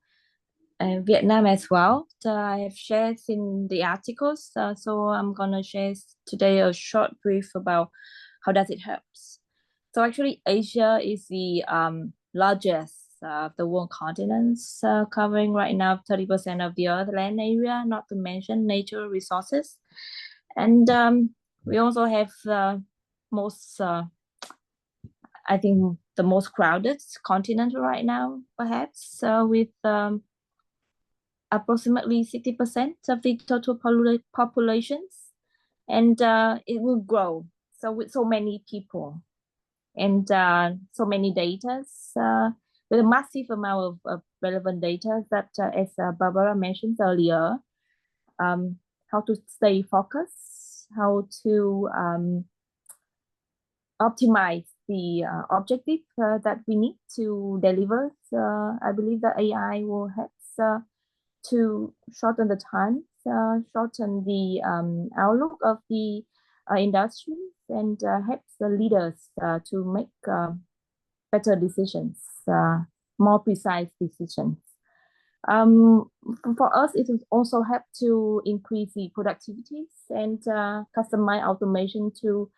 and Vietnam as well, I have shared in the articles. So I'm gonna share today a short brief about how does it help. So actually Asia is the largest of the world continents, covering right now 30% of the Earth land area, not to mention natural resources. And we also have the most, I think, the most crowded continent right now, perhaps, with approximately 60% of the total populations. And it will grow. So with so many people and so many data, with a massive amount of relevant data that, as Barbara mentioned earlier, how to stay focused, how to optimize the objective that we need to deliver. I believe that AI will help to shorten the time, shorten the outlook of the industry, and helps the leaders to make better decisions, more precise decisions. For us, it will also help to increase the productivity and customize automation to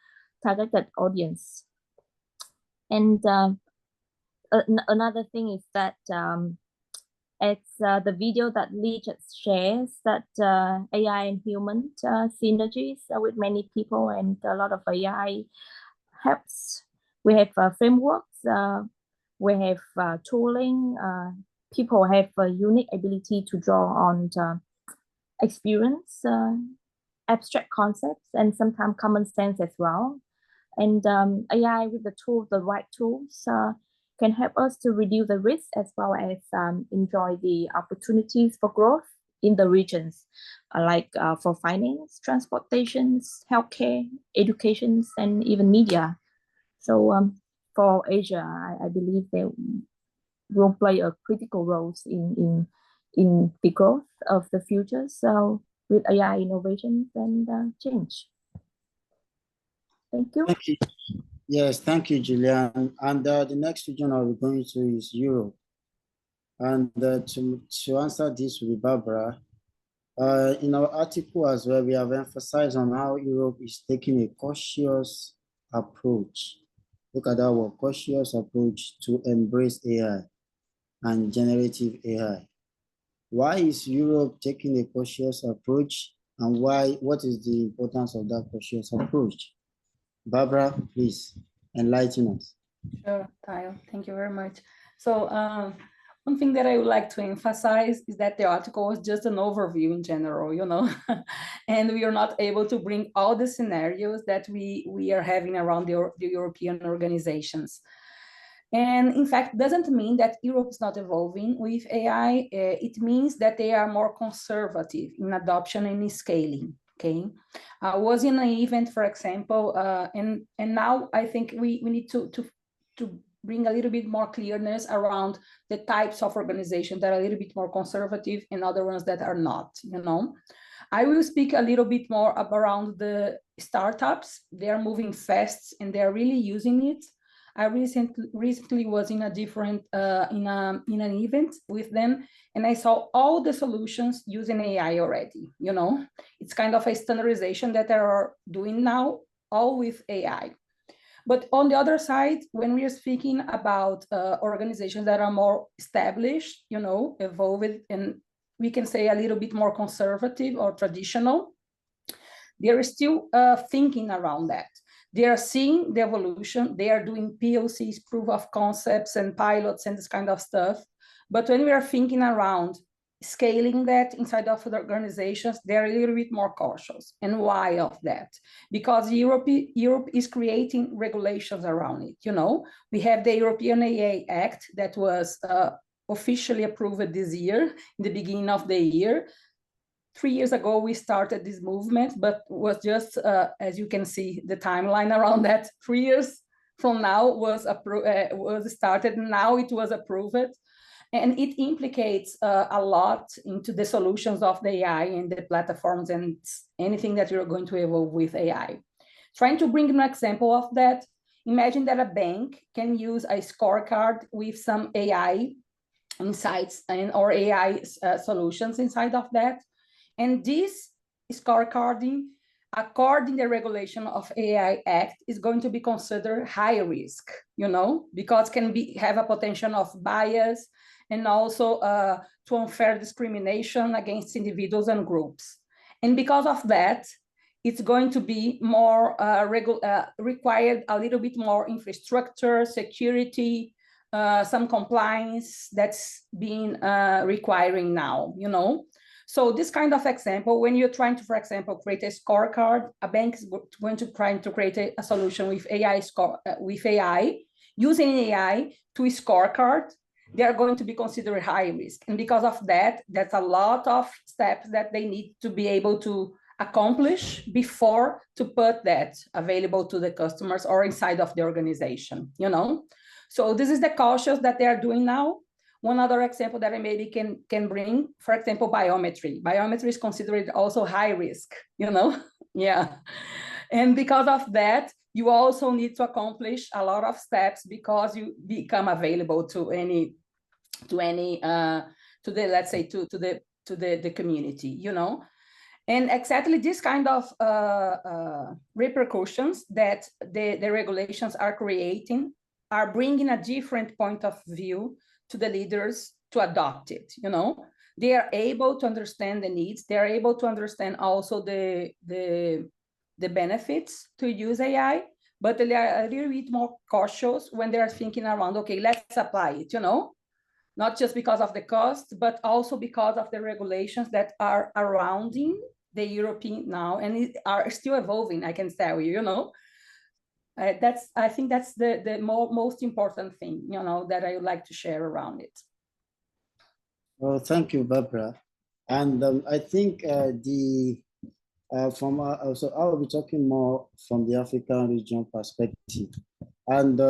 targeted audience. And another thing is that it's the video that Lee just shares, that AI and human synergies with many people, and a lot of AI helps. We have frameworks, we have tooling. People have a unique ability to draw on experience, abstract concepts, and sometimes common sense as well. And AI with the right tools, can help us to reduce the risk as well as enjoy the opportunities for growth in the regions, like for finance, transportations, healthcare, education, and even media. So for Asia, I believe they will play a critical role in the growth of the future. So with AI innovations and change. Thank you. Thank you. Yes, thank you, Julian. And the next region I'll be going to is Europe. And to answer this with Barbara, in our article as well, we have emphasized on how Europe is taking a cautious approach. Look at that word, cautious approach to embrace AI and generative AI. Why is Europe taking a cautious approach, and what is the importance of that cautious approach? Barbara, please enlighten us. Sure, Tayo, thank you very much. So one thing that I would like to emphasize is that the article was just an overview in general, and we are not able to bring all the scenarios that we are having around the European organizations. And in fact, doesn't mean that Europe is not evolving with AI. It means that they are more conservative in adoption and in scaling. Okay, I was in an event, for example, and now I think we need to bring a little bit more clearness around the types of organizations that are a little bit more conservative and other ones that are not. I will speak a little bit more around the startups. They are moving fast and they're really using it. I recently was in a different in an event with them, and I saw all the solutions using AI already. It's kind of a standardization that they are doing now, all with AI. But on the other side, when we are speaking about organizations that are more established, evolved, and we can say a little bit more conservative or traditional, they are still thinking around that. They are seeing the evolution. They are doing POCs, proof of concepts and pilots and this kind of stuff. But when we are thinking around scaling that inside of the organizations, they're a little bit more cautious. And why of that? Because Europe is creating regulations around it. We have the European AI Act that was officially approved this year, in the beginning of the year. 3 years ago, we started this movement, but was just, as you can see, the timeline around that 3 years from now was started. Now it was approved. And it implicates a lot into the solutions of the AI and the platforms and anything that you're going to evolve with AI. Trying to bring an example of that, imagine that a bank can use a scorecard with some AI insights or AI solutions inside of that. And this scorecarding, according to the regulation of AI Act, is going to be considered high risk, because can have a potential of bias and also to unfair discrimination against individuals and groups. And because of that, it's going to be more required a little bit more infrastructure, security, some compliance that's being requiring now, So this kind of example, when you're trying to, for example, create a scorecard, a bank is going to try to create a solution with AI, using AI to scorecard, they are going to be considered high risk. And because of that, that's a lot of steps that they need to be able to accomplish before to put that available to the customers or inside of the organization, So this is the cautious that they are doing now. One other example that I maybe can bring, for example, biometry. Biometry is considered also high risk, Yeah. And because of that, you also need to accomplish a lot of steps because you become available to the community, And exactly this kind of repercussions that the regulations are creating are bringing a different point of view to the leaders to adopt it, They are able to understand the needs. They are able to understand also the benefits to use AI, but they are a little bit more cautious when they are thinking around, okay, let's apply it, Not just because of the cost, but also because of the regulations that are surrounding the European now and are still evolving, I can tell you, I think that's the most important thing, that I would like to share around it. Well, thank you, Barbara. And I think so I will be talking more from the African region perspective. And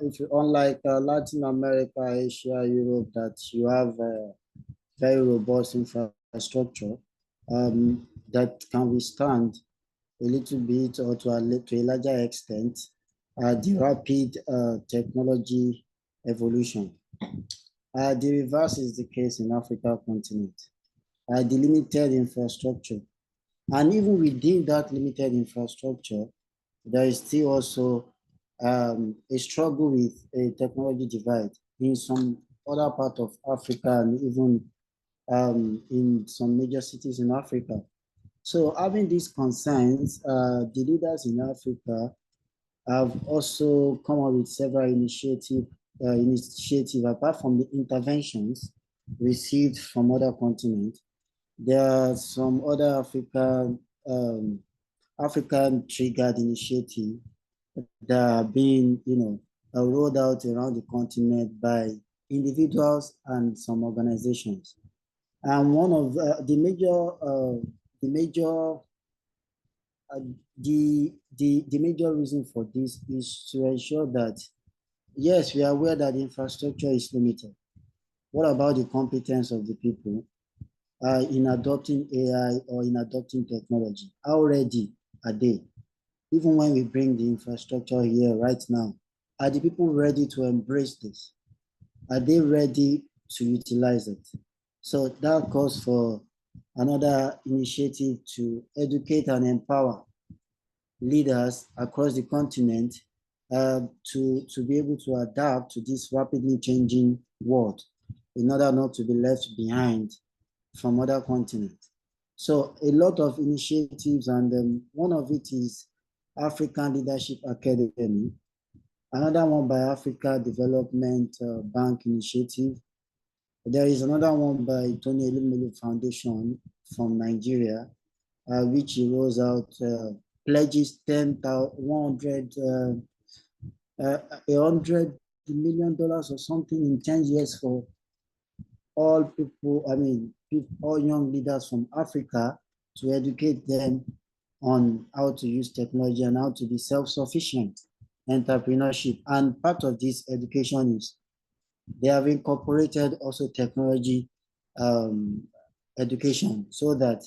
if unlike Latin America, Asia, Europe, that you have a very robust infrastructure that can withstand a little bit or to a larger extent the rapid technology evolution. The reverse is the case in Africa continent. The limited infrastructure. And even within that limited infrastructure, there is still also a struggle with a technology divide in some other part of Africa and even in some major cities in Africa. So having these concerns, the leaders in Africa have also come up with several initiatives apart from the interventions received from other continents. There are some other African triggered initiatives that are being, rolled out around the continent by individuals and some organizations. And one of the major reason for this is to ensure that, yes, we are aware that the infrastructure is limited. What about the competence of the people in adopting AI or in adopting technology? How ready are they? Even when we bring the infrastructure here right now, are the people ready to embrace this? Are they ready to utilize it? So that calls for another initiative to educate and empower leaders across the continent to be able to adapt to this rapidly changing world in order not to be left behind from other continents. So a lot of initiatives, and one of it is African Leadership Academy, another one by Africa Development Bank Initiative. There is another one by Tony Elumelu Foundation from Nigeria, which he rolls out, pledges $100 million or something in 10 years for all people, all young leaders from Africa, to educate them on how to use technology and how to be self-sufficient entrepreneurship. And part of this education is they have incorporated also technology education, so that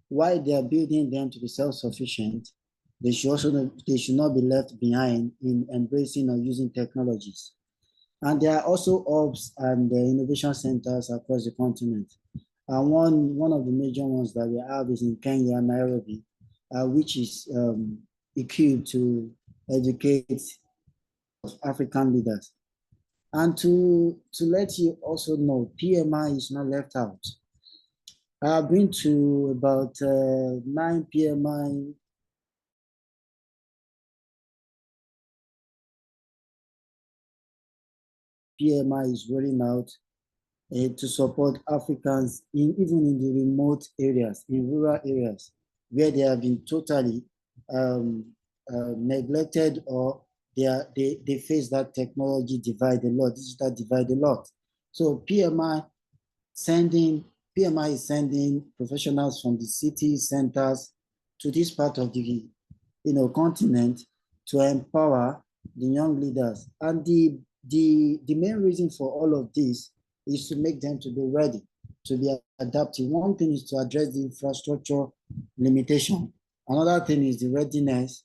while they are building them to be self-sufficient, they should not be left behind in embracing or using technologies. And there are also hubs and innovation centers across the continent. And one of the major ones that we have is in Kenya, Nairobi, which is equipped to educate African leaders. And to let you also know, PMI is not left out. I've been to about 9 PMI is rolling out to support Africans even in the remote areas, in rural areas, where they have been totally neglected, or they face that technology divide a lot, digital divide a lot. So PMI is sending professionals from the city centers to this part of the continent to empower the young leaders. And the main reason for all of this is to make them to be ready, to be adaptive. One thing is to address the infrastructure limitation. Another thing is the readiness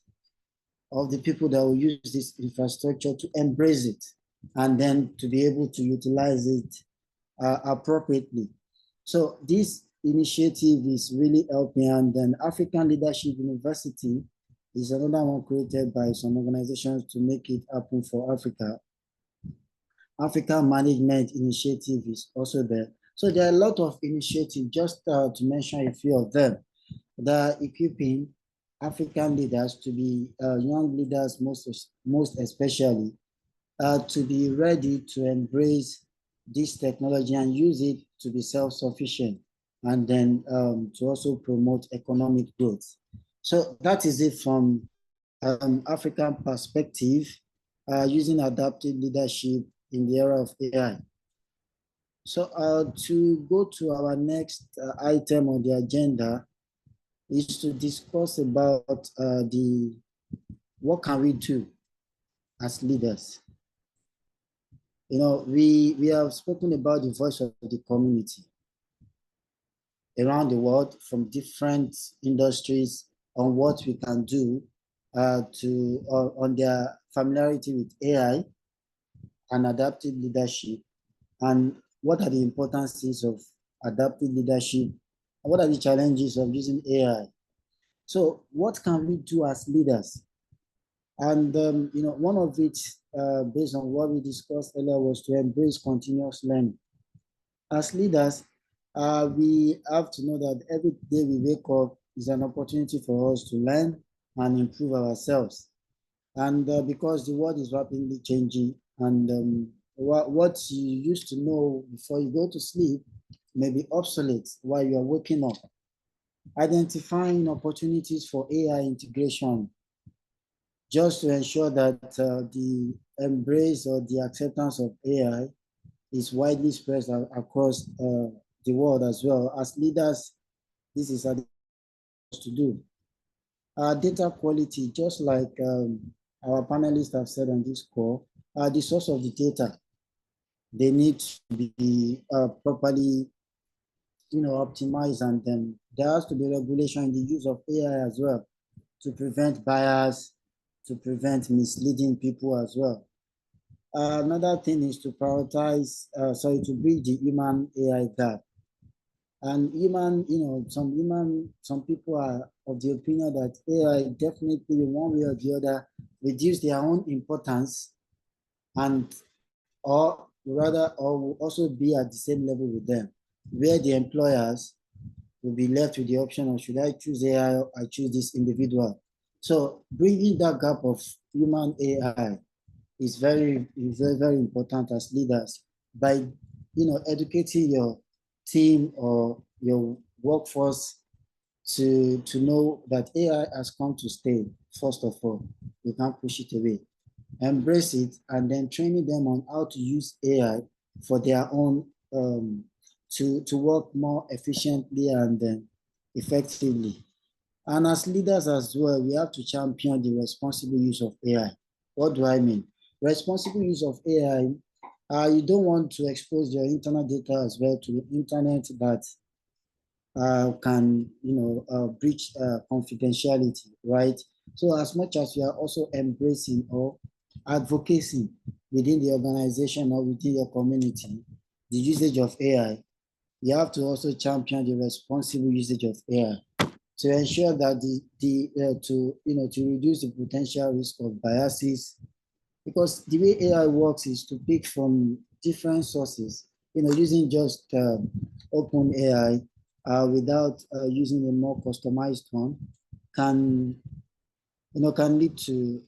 of the people that will use this infrastructure to embrace it, and then to be able to utilize it appropriately. So this initiative is really helping. And then African Leadership University is another one created by some organizations to make it happen for Africa. African Management Initiative is also there. So there are a lot of initiatives, just to mention a few of them, that are equipping African leaders to be young leaders, most especially, to be ready to embrace this technology and use it to be self-sufficient, and then to also promote economic growth. So that is it from African perspective, using adaptive leadership in the era of AI. So to go to our next item on the agenda is to discuss about what can we do as leaders. We have spoken about the voice of the community around the world from different industries on what we can do on their familiarity with AI and adaptive leadership, and what are the importances of adaptive leadership, and what are the challenges of using AI. So what can we do as leaders? And one of it, based on what we discussed earlier, was to embrace continuous learning. As leaders, we have to know that every day we wake up is an opportunity for us to learn and improve ourselves. And because the world is rapidly changing, and what you used to know before you go to sleep may be obsolete while you are waking up. Identifying opportunities for AI integration, just to ensure that the embrace or the acceptance of AI is widely spread across the world as well. As leaders, this is what to do. Data quality, just like our panelists have said on this call, the source of the data, they need to be properly, optimized, and then there has to be regulation in the use of AI as well to prevent bias, to prevent misleading people as well. Another thing is to prioritize, to bridge the human AI gap. And some people are of the opinion that AI definitely, one way or the other, reduce their own importance, or will also be at the same level with them, where the employers will be left with the option of, should I choose AI or I choose this individual? So bringing that gap of human AI is very, very important as leaders by, educating your team or your workforce to know that AI has come to stay. First of all, you can't push it away. Embrace it, and then training them on how to use AI for their own, to work more efficiently and effectively. And as leaders as well, we have to champion the responsible use of AI. What do I mean? Responsible use of AI, you don't want to expose your internal data as well to the internet that can, breach confidentiality, right? So as much as you are also embracing or advocating within the organization or within your community, the usage of AI, you have to also champion the responsible usage of AI to ensure that to reduce the potential risk of biases, because the way AI works is to pick from different sources, using just open AI without using a more customized one can lead to,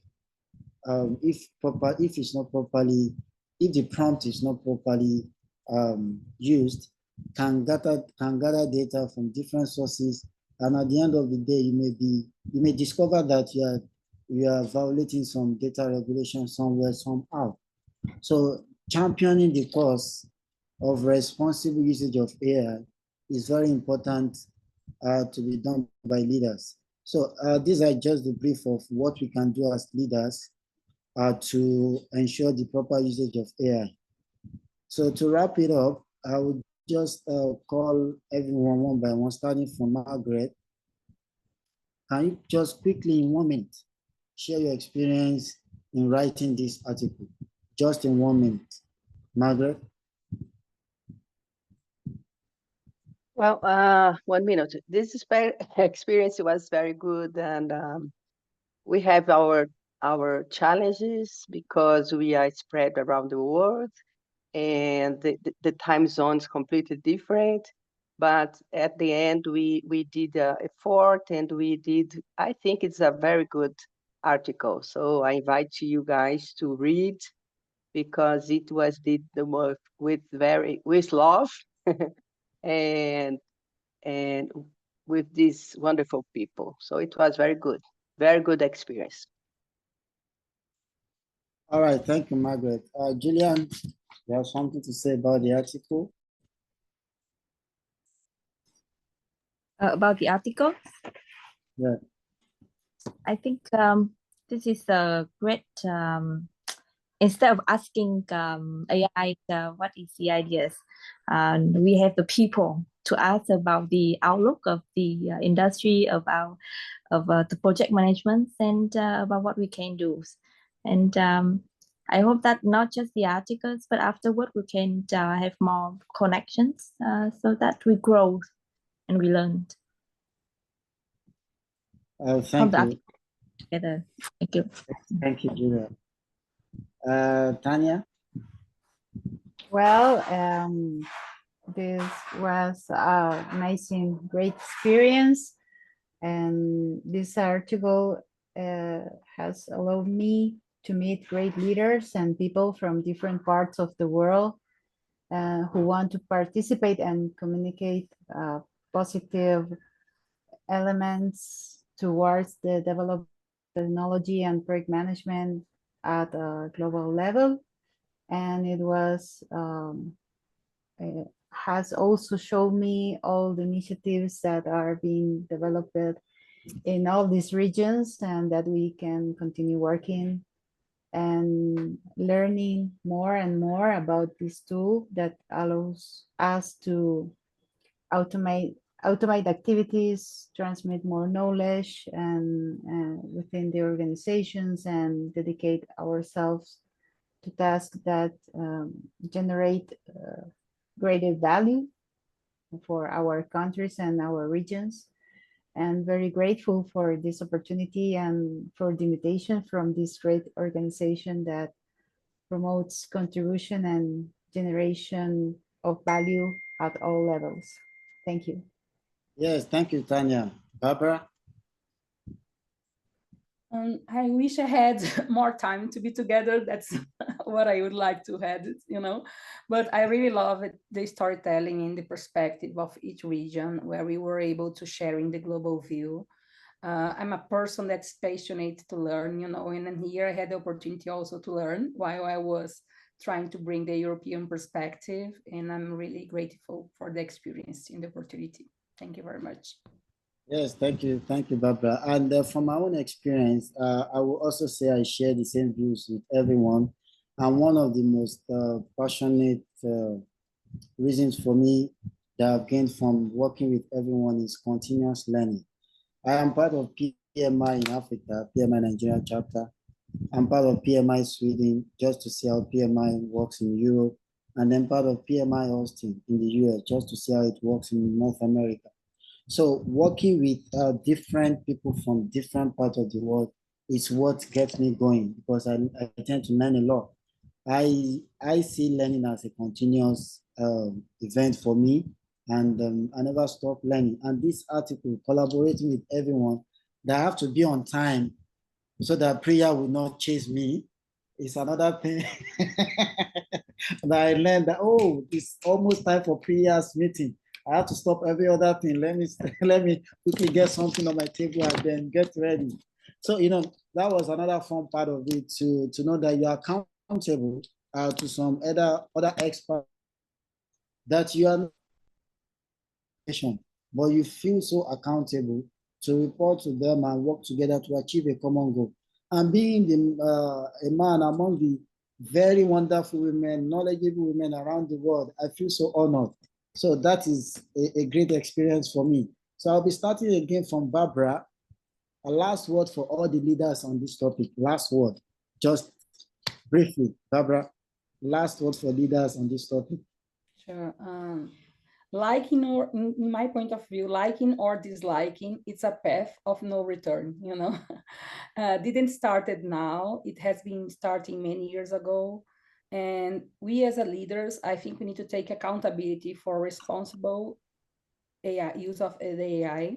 if it's not properly, if the prompt is not properly used, can gather data from different sources, and at the end of the day, you may discover that you are violating some data regulation somewhere, somehow. So championing the cause of responsible usage of AI is very important to be done by leaders. So these are just the brief of what we can do as leaders to ensure the proper usage of AI. So to wrap it up, I would just call everyone one by one, starting from Margaret. Can you just quickly, in 1 minute, share your experience in writing this article? Just in 1 minute. Margaret? Well, 1 minute. This experience was very good, and we have our challenges because we are spread around the world, and the time zone is completely different. But at the end, we did an effort, and I think it's a very good article. So I invite you guys to read, because it was did the work with love and with these wonderful people. So it was very good experience. All right, thank you, Margaret. Julian, you have something to say about the article? About the article? Yeah. I think this is a great, instead of asking AI what is the ideas, we have the people to ask about the outlook of the industry, of the project management, and about what we can do. And I hope that not just the articles, but afterward we can have more connections so that we grow and we learn. Thank you. Together. Thank you. Thank you, Julia. Tanya? Well, this was an amazing, great experience. And this article has allowed me to meet great leaders and people from different parts of the world who want to participate and communicate positive elements towards the development of technology and project management at a global level. And it was has also shown me all the initiatives that are being developed in all these regions, and that we can continue working and learning more and more about this tool that allows us to automate activities, transmit more knowledge and within the organizations, and dedicate ourselves to tasks that generate greater value for our countries and our regions. And very grateful for this opportunity and for the invitation from this great organization that promotes contribution and generation of value at all levels. Thank you. Yes, thank you, Tanya. Barbara? I wish I had more time to be together. That's what I would like to have, But I really love it, the storytelling in the perspective of each region, where we were able to share in the global view. I'm a person that's passionate to learn, and then here I had the opportunity also to learn while I was trying to bring the European perspective. And I'm really grateful for the experience and the opportunity. Thank you very much. Yes, thank you, Barbara. And from my own experience, I will also say I share the same views with everyone. And one of the most passionate reasons for me that I've gained from working with everyone is continuous learning. I am part of PMI in Africa, PMI Nigeria chapter. I'm part of PMI Sweden, just to see how PMI works in Europe, and then part of PMI Austin in the US, just to see how it works in North America. So working with different people from different parts of the world is what gets me going, because I tend to learn a lot. I see learning as a continuous event for me, and I never stop learning. And this article, collaborating with everyone, that I have to be on time so that prayer will not chase me, is another thing that I learned, that, oh, it's almost time for prayers meeting. I have to stop every other thing. Let me quickly get something on my table and then get ready. So, that was another fun part of it, to know that you are accountable to some other experts, that you are not, but you feel so accountable to report to them and work together to achieve a common goal. And being a man among the very wonderful women, knowledgeable women around the world, I feel so honored. So that is a great experience for me. So I'll be starting again from Barbara. A last word for all the leaders on this topic. Last word, just briefly, Barbara. Last word for leaders on this topic. Sure. Liking, or in my point of view, liking or disliking, it's a path of no return. Didn't started now. It has been starting many years ago. And we as a leaders, I think we need to take accountability for responsible AI, use of the AI,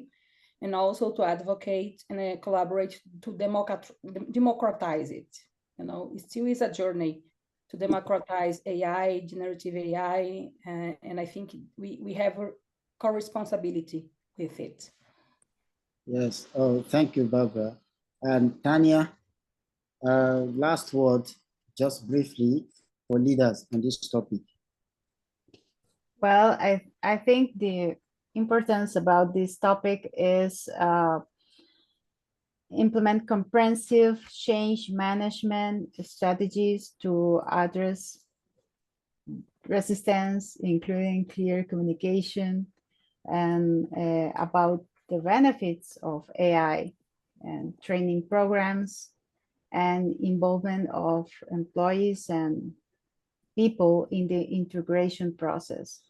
and also to advocate and collaborate to democratize it. It still is a journey to democratize AI, generative AI, and I think we have a co-responsibility with it. Yes. Oh, thank you, Barbara. And Tanya, last word, just briefly, for leaders on this topic. Well, I think the importance about this topic is implement comprehensive change management strategies to address resistance, including clear communication and about the benefits of AI, and training programs and involvement of employees and people in the integration process.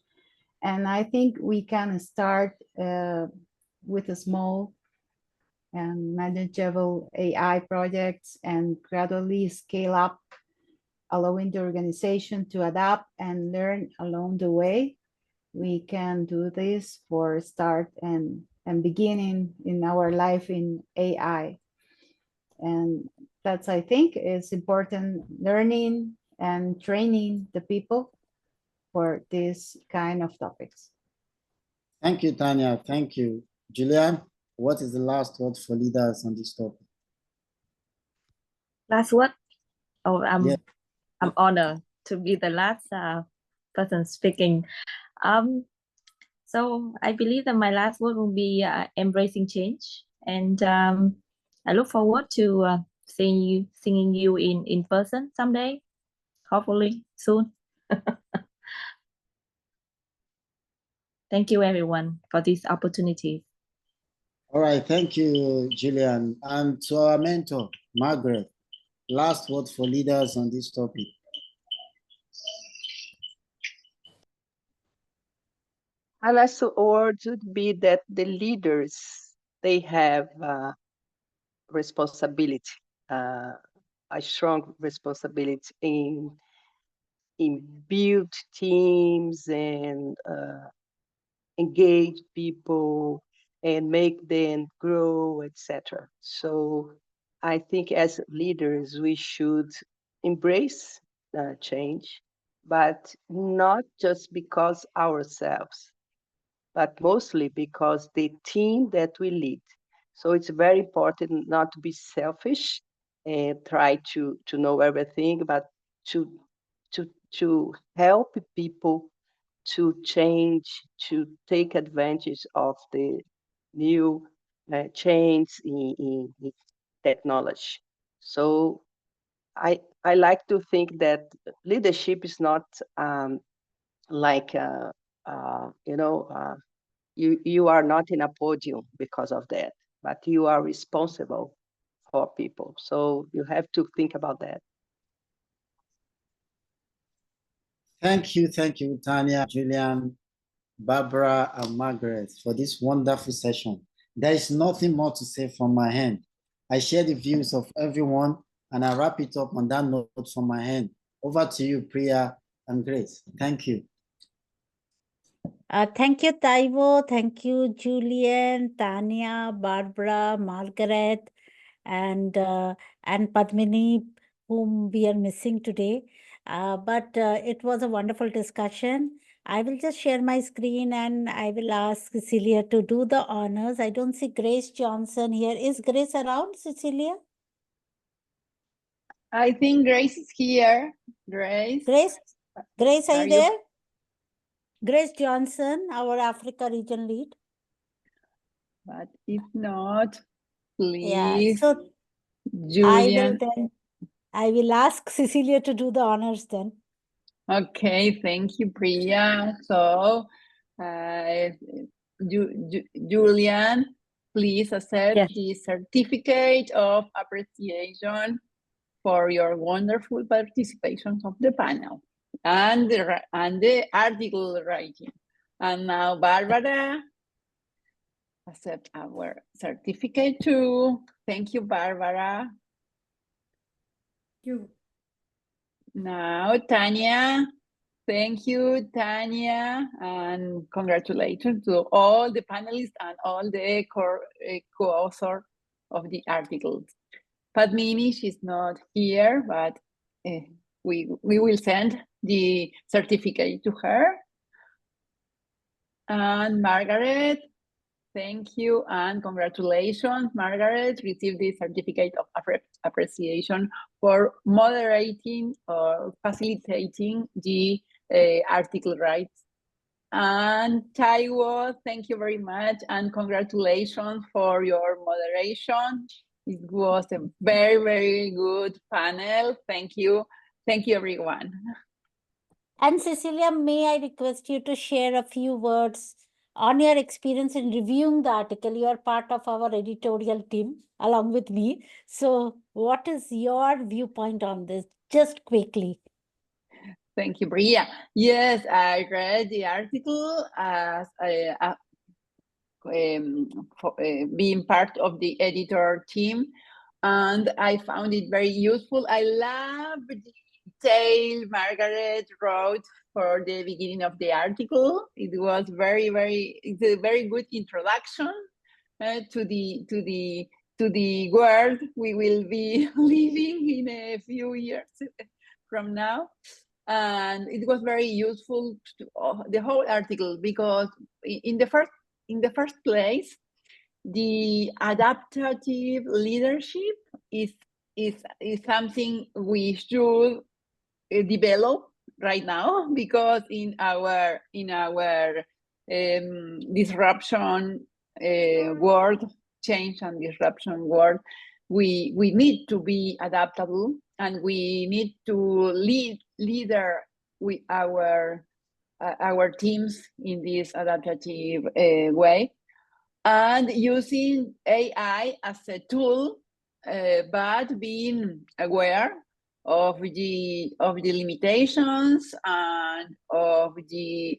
And I think we can start with a small and manageable AI projects and gradually scale up, allowing the organization to adapt and learn along the way. We can do this for start and beginning in our life in AI. And that's, I think, is important, learning and training the people for this kind of topics. Thank you, Tanya. Thank you. Julian, what is the last word for leaders on this topic? Last word? Oh, Yeah. I'm honored to be the last person speaking. So I believe that my last word will be embracing change, and I look forward to seeing you in person someday, hopefully soon. Thank you, everyone, for this opportunity. All right. Thank you, Julian. And to our mentor, Margaret, last word for leaders on this topic. My last word would be that the leaders, they have responsibility, a strong responsibility in build teams and engage people and make them grow, etc. So I think as leaders, we should embrace change, but not just because ourselves, but mostly because the team that we lead. So it's very important not to be selfish and try to know everything, but to to help people to change, to take advantage of the new change in technology. So I like to think that leadership is not like you are not in a podium because of that, but you are responsible for people. So you have to think about that. Thank you, Tanya, Julian, Barbara, and Margaret for this wonderful session. There is nothing more to say from my hand. I share the views of everyone, and I wrap it up on that note from my hand. Over to you, Priya and Grace. Thank you. Thank you, Taiwo. Thank you, Julian, Tanya, Barbara, Margaret, and Padmini, whom we are missing today. But it was a wonderful discussion. I will just share my screen and I will ask Cecilia to do the honors. I don't see Grace Johnson here. Is Grace around, Cecilia? I think Grace is here. Grace? Grace, are you you there? Grace Johnson, our Africa region lead. But if not, please, Yeah, so Julian. I will ask Cecilia to do the honors then. Okay, thank you, Priya. So, Julian, please accept Yes. the certificate of appreciation for your wonderful participation of the panel and the article writing. And now, Barbara, accept our certificate too. Thank you, Barbara. You. Now, Tanya. Thank you, Tanya, and congratulations to all the panelists and all the co-authors of the articles. Padmini, she's not here, but we will send the certificate to her. And Margaret, thank you and congratulations. Margaret received the certificate of appreciation for moderating or facilitating the article rights. And Taiwo, thank you very much and congratulations for your moderation. It was a very, very good panel. Thank you. Thank you, everyone. And Cecilia, may I request you to share a few words on your experience in reviewing the article? You are part of our editorial team along with me. So what is your viewpoint on this? Just quickly. Thank you, Bria. Yes, I read the article as being part of the editor team, and I found it very useful. I love the detail Margaret wrote for the beginning of the article. It was it's a very good introduction to the world we will be living in a few years from now. And it was very useful to the whole article, because in the first place, the adaptive leadership is is something we should develop right now, because in our disruption world, change and disruption world, we need to be adaptable, and we need to leader with our teams in this adaptive way, and using AI as a tool, but being aware of the limitations and of the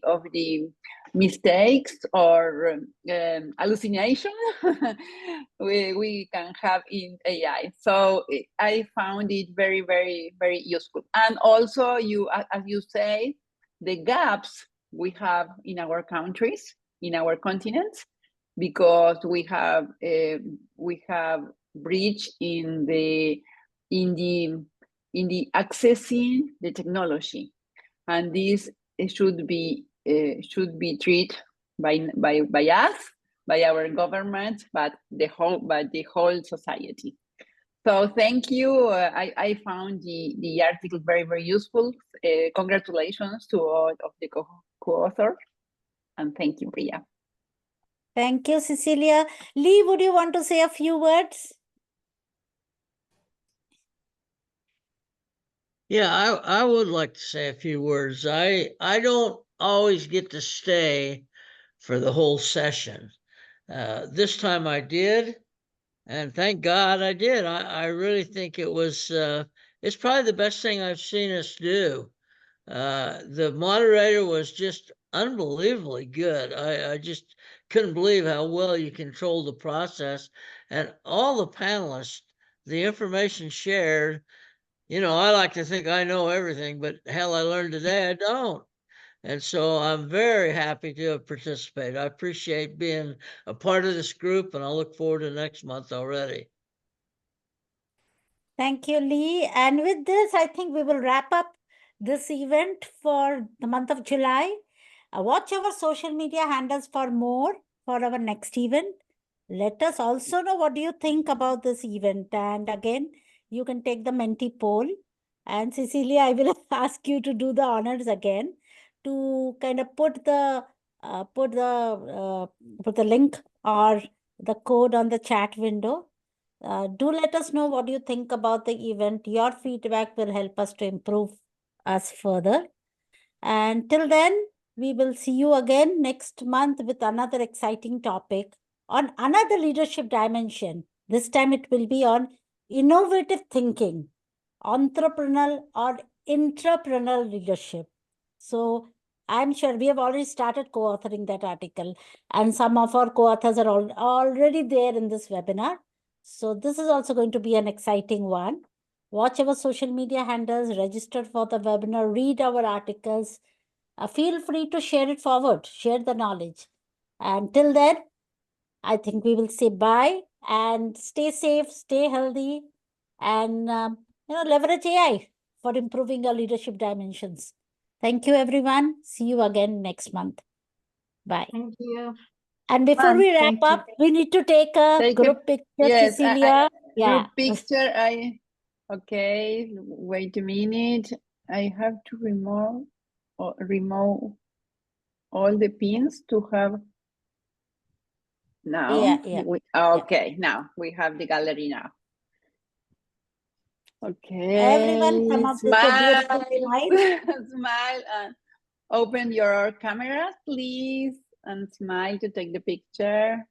mistakes or hallucination we can have in AI. So I found it very, very, very useful. And also, as you say, the gaps we have in our countries, in our continents, because we have breach in the accessing the technology, and this should be treated by us, by our government, but the whole society. So thank you. I found the article very, very useful. Congratulations to all of the co-authors, and thank you, Priya. Thank you, Cecilia. Lee, would you want to say a few words? Yeah, I would like to say a few words. I don't always get to stay for the whole session. This time I did, and thank God I did. I really think it was, it's probably the best thing I've seen us do. The moderator was just unbelievably good. I just couldn't believe how well you controlled the process, and all the panelists, the information shared. You know, I like to think I know everything, but hell, I learned today I don't. And so I'm very happy to have participated. I appreciate being a part of this group, and I look forward to next month already. Thank you, Lee. And with this, I think we will wrap up this event for the month of July. Watch our social media handles for more for our next event. Let us also know what do you think about this event. And again, you can take the Menti poll. And Cecilia, I will ask you to do the honors again to kind of put the link or the code on the chat window. Do let us know what you think about the event. Your feedback will help us to improve us further. And till then, we will see you again next month with another exciting topic on another leadership dimension. This time it will be on innovative thinking, entrepreneurial or intrapreneurial leadership. So I'm sure we have already started co-authoring that article, and some of our co-authors are already there in this webinar. So this is also going to be an exciting one. Watch our social media handles, register for the webinar, read our articles. Feel free to share it forward, share the knowledge. Until then, I think we will say bye and stay safe, stay healthy, and leverage AI for improving our leadership dimensions. Thank you, everyone. See you again next month. Bye. Thank you. And before we wrap Thank you. up, we need to take a group picture, Yes, Cecilia. Group picture. Okay. Wait a minute. I have to remove all the pins to have. Now, okay. Now we have the gallery now. Okay. Everyone come up with a beautiful smile. Smile and open your cameras, please, and smile to take the picture.